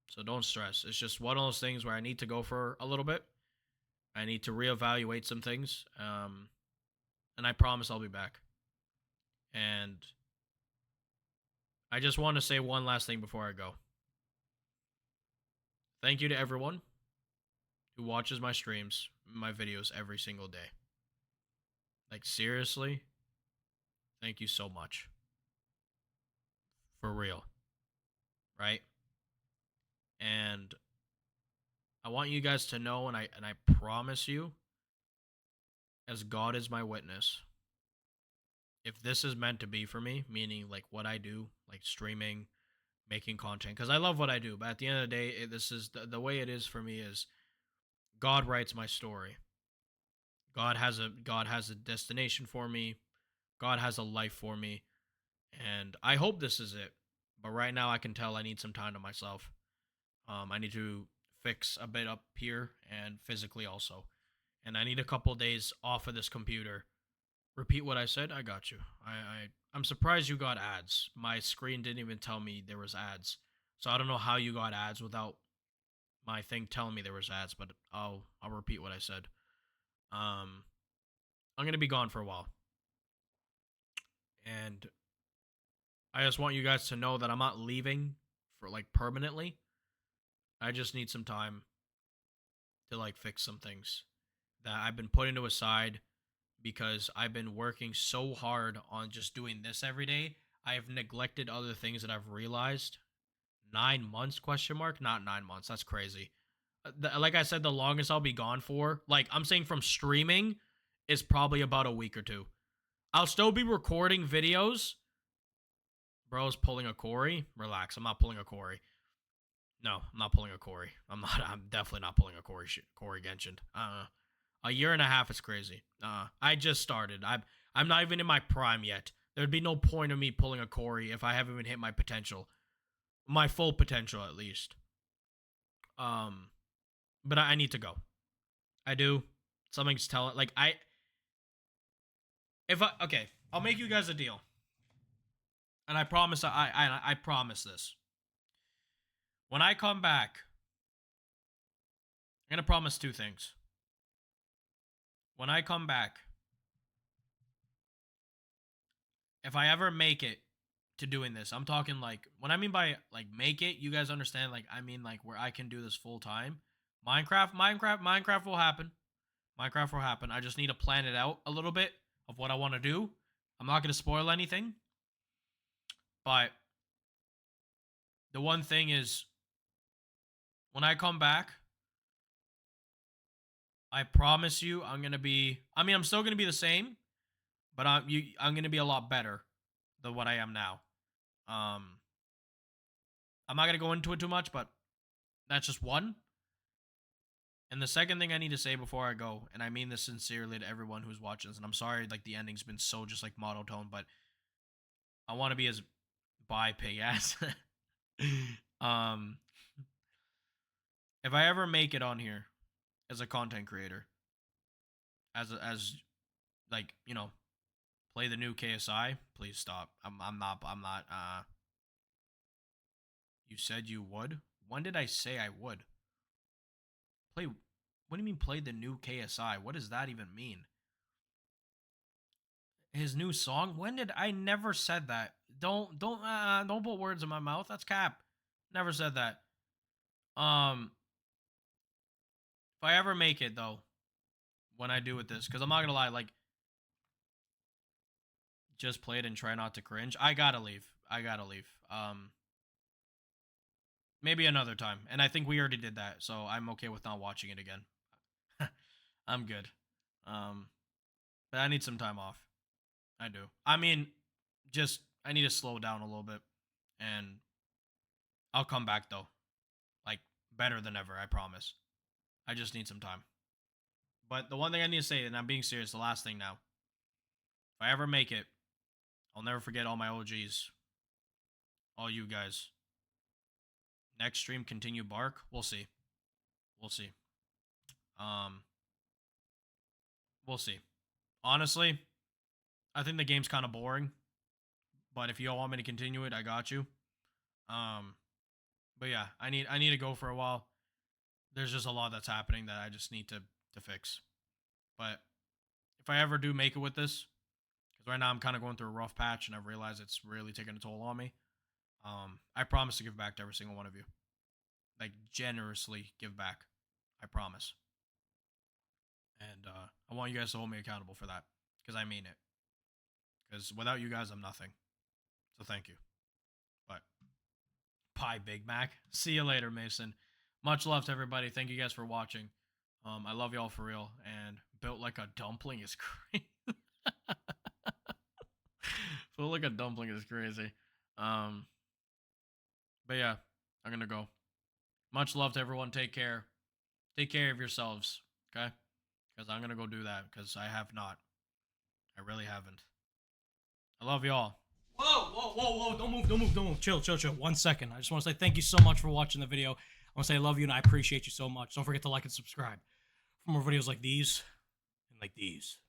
So don't stress. It's just one of those things where I need to go for a little bit. I need to reevaluate some things. And I promise I'll be back. And I just want to say one last thing before I go. Thank you to everyone who watches my streams, my videos every single day. Like, seriously, thank you so much. For real. Right? And I want you guys to know, and I promise you, as God is my witness, if this is meant to be for me, meaning like what I do, like streaming, making content, because I love what I do, but at the end of the day, this is the way it is for me is God writes my story. God has a destination for me. God has a life for me, and I hope this is it. But right now, I can tell I need some time to myself. I need to fix a bit up here and physically also, and I need a couple days off of this computer. Repeat what I said. I got you. I'm surprised you got ads. My screen didn't even tell me there was ads, so I don't know how you got ads without my thing telling me there was ads. But I'll repeat what I said. I'm gonna be gone for a while, and I just want you guys to know that I'm not leaving for like permanently. I just need some time to like fix some things that I've been putting to aside because I've been working so hard on just doing this every day. I have neglected other things that I've realized. 9 months question mark? Not 9 months. That's crazy. Like I said, the longest I'll be gone for, like I'm saying from streaming, is probably about a week or two. I'll still be recording videos. Bro's pulling a Corey. Relax. I'm not pulling a Corey. No, I'm not pulling a Corey. I'm definitely not pulling a Corey Genshin. A year and a half is crazy. I just started. I'm not even in my prime yet. There'd be no point of me pulling a Corey if I haven't even hit my potential. My full potential, at least. But I need to go. I do. Something's telling. Like, okay, I'll make you guys a deal. And I promise, I promise this. When I come back, I'm going to promise two things. When I come back, if I ever make it to doing this, I'm talking like, when I mean by like make it, you guys understand, like I mean like where I can do this full time. Minecraft will happen. Minecraft will happen. I just need to plan it out a little bit of what I want to do. I'm not going to spoil anything. But the one thing is, when I come back, I promise you I'm going to be, I mean, I'm still going to be the same, but I'm going to be a lot better than what I am now. I'm not going to go into it too much, but that's just one. And the second thing I need to say before I go, and I mean this sincerely to everyone who's watching this, and I'm sorry like the ending's been so just like monotone, but I want to be as bye pig ass. If I ever make it on here as a content creator, as like, you know, play the new KSI, please stop. I'm not you said you would? When did I say I would? Play, what do you mean play the new KSI? What does that even mean? His new song? When did I never said that? Don't put words in my mouth. That's cap. Never said that. If I ever make it though, when I do with this, because I'm not gonna lie, like just play it and try not to cringe. I gotta leave. Maybe another time. And I think we already did that, so I'm okay with not watching it again. I'm good. But I need some time off. I do. I mean, just I need to slow down a little bit, and I'll come back though, like better than ever. I promise. I just need some time. But the one thing I need to say, and I'm being serious, the last thing now. If I ever make it, I'll never forget all my OGs, all you guys. Next stream, continue bark. We'll see. We'll see. We'll see. Honestly, I think the game's kind of boring. But if you all want me to continue it, I got you. But yeah, I need to go for a while. There's just a lot that's happening that I just need to fix. But if I ever do make it with this, because right now I'm kind of going through a rough patch and I've realized it's really taking a toll on me. I promise to give back to every single one of you. Like, generously give back. I promise. And I want you guys to hold me accountable for that, because I mean it. Because without you guys, I'm nothing. So thank you. But bye, Big Mac. See you later, Mason. Much love to everybody. Thank you guys for watching. I love y'all for real. And built like a dumpling is crazy. Built like a dumpling is crazy. But yeah, I'm gonna go. Much love to everyone. Take care. Take care of yourselves. Okay? Because I'm gonna go do that. Because I have not. I really haven't. I love y'all. Whoa. Don't move. Chill. 1 second. I just want to say thank you so much for watching the video. I want to say I love you and I appreciate you so much. Don't forget to like and subscribe for more videos like these and like these.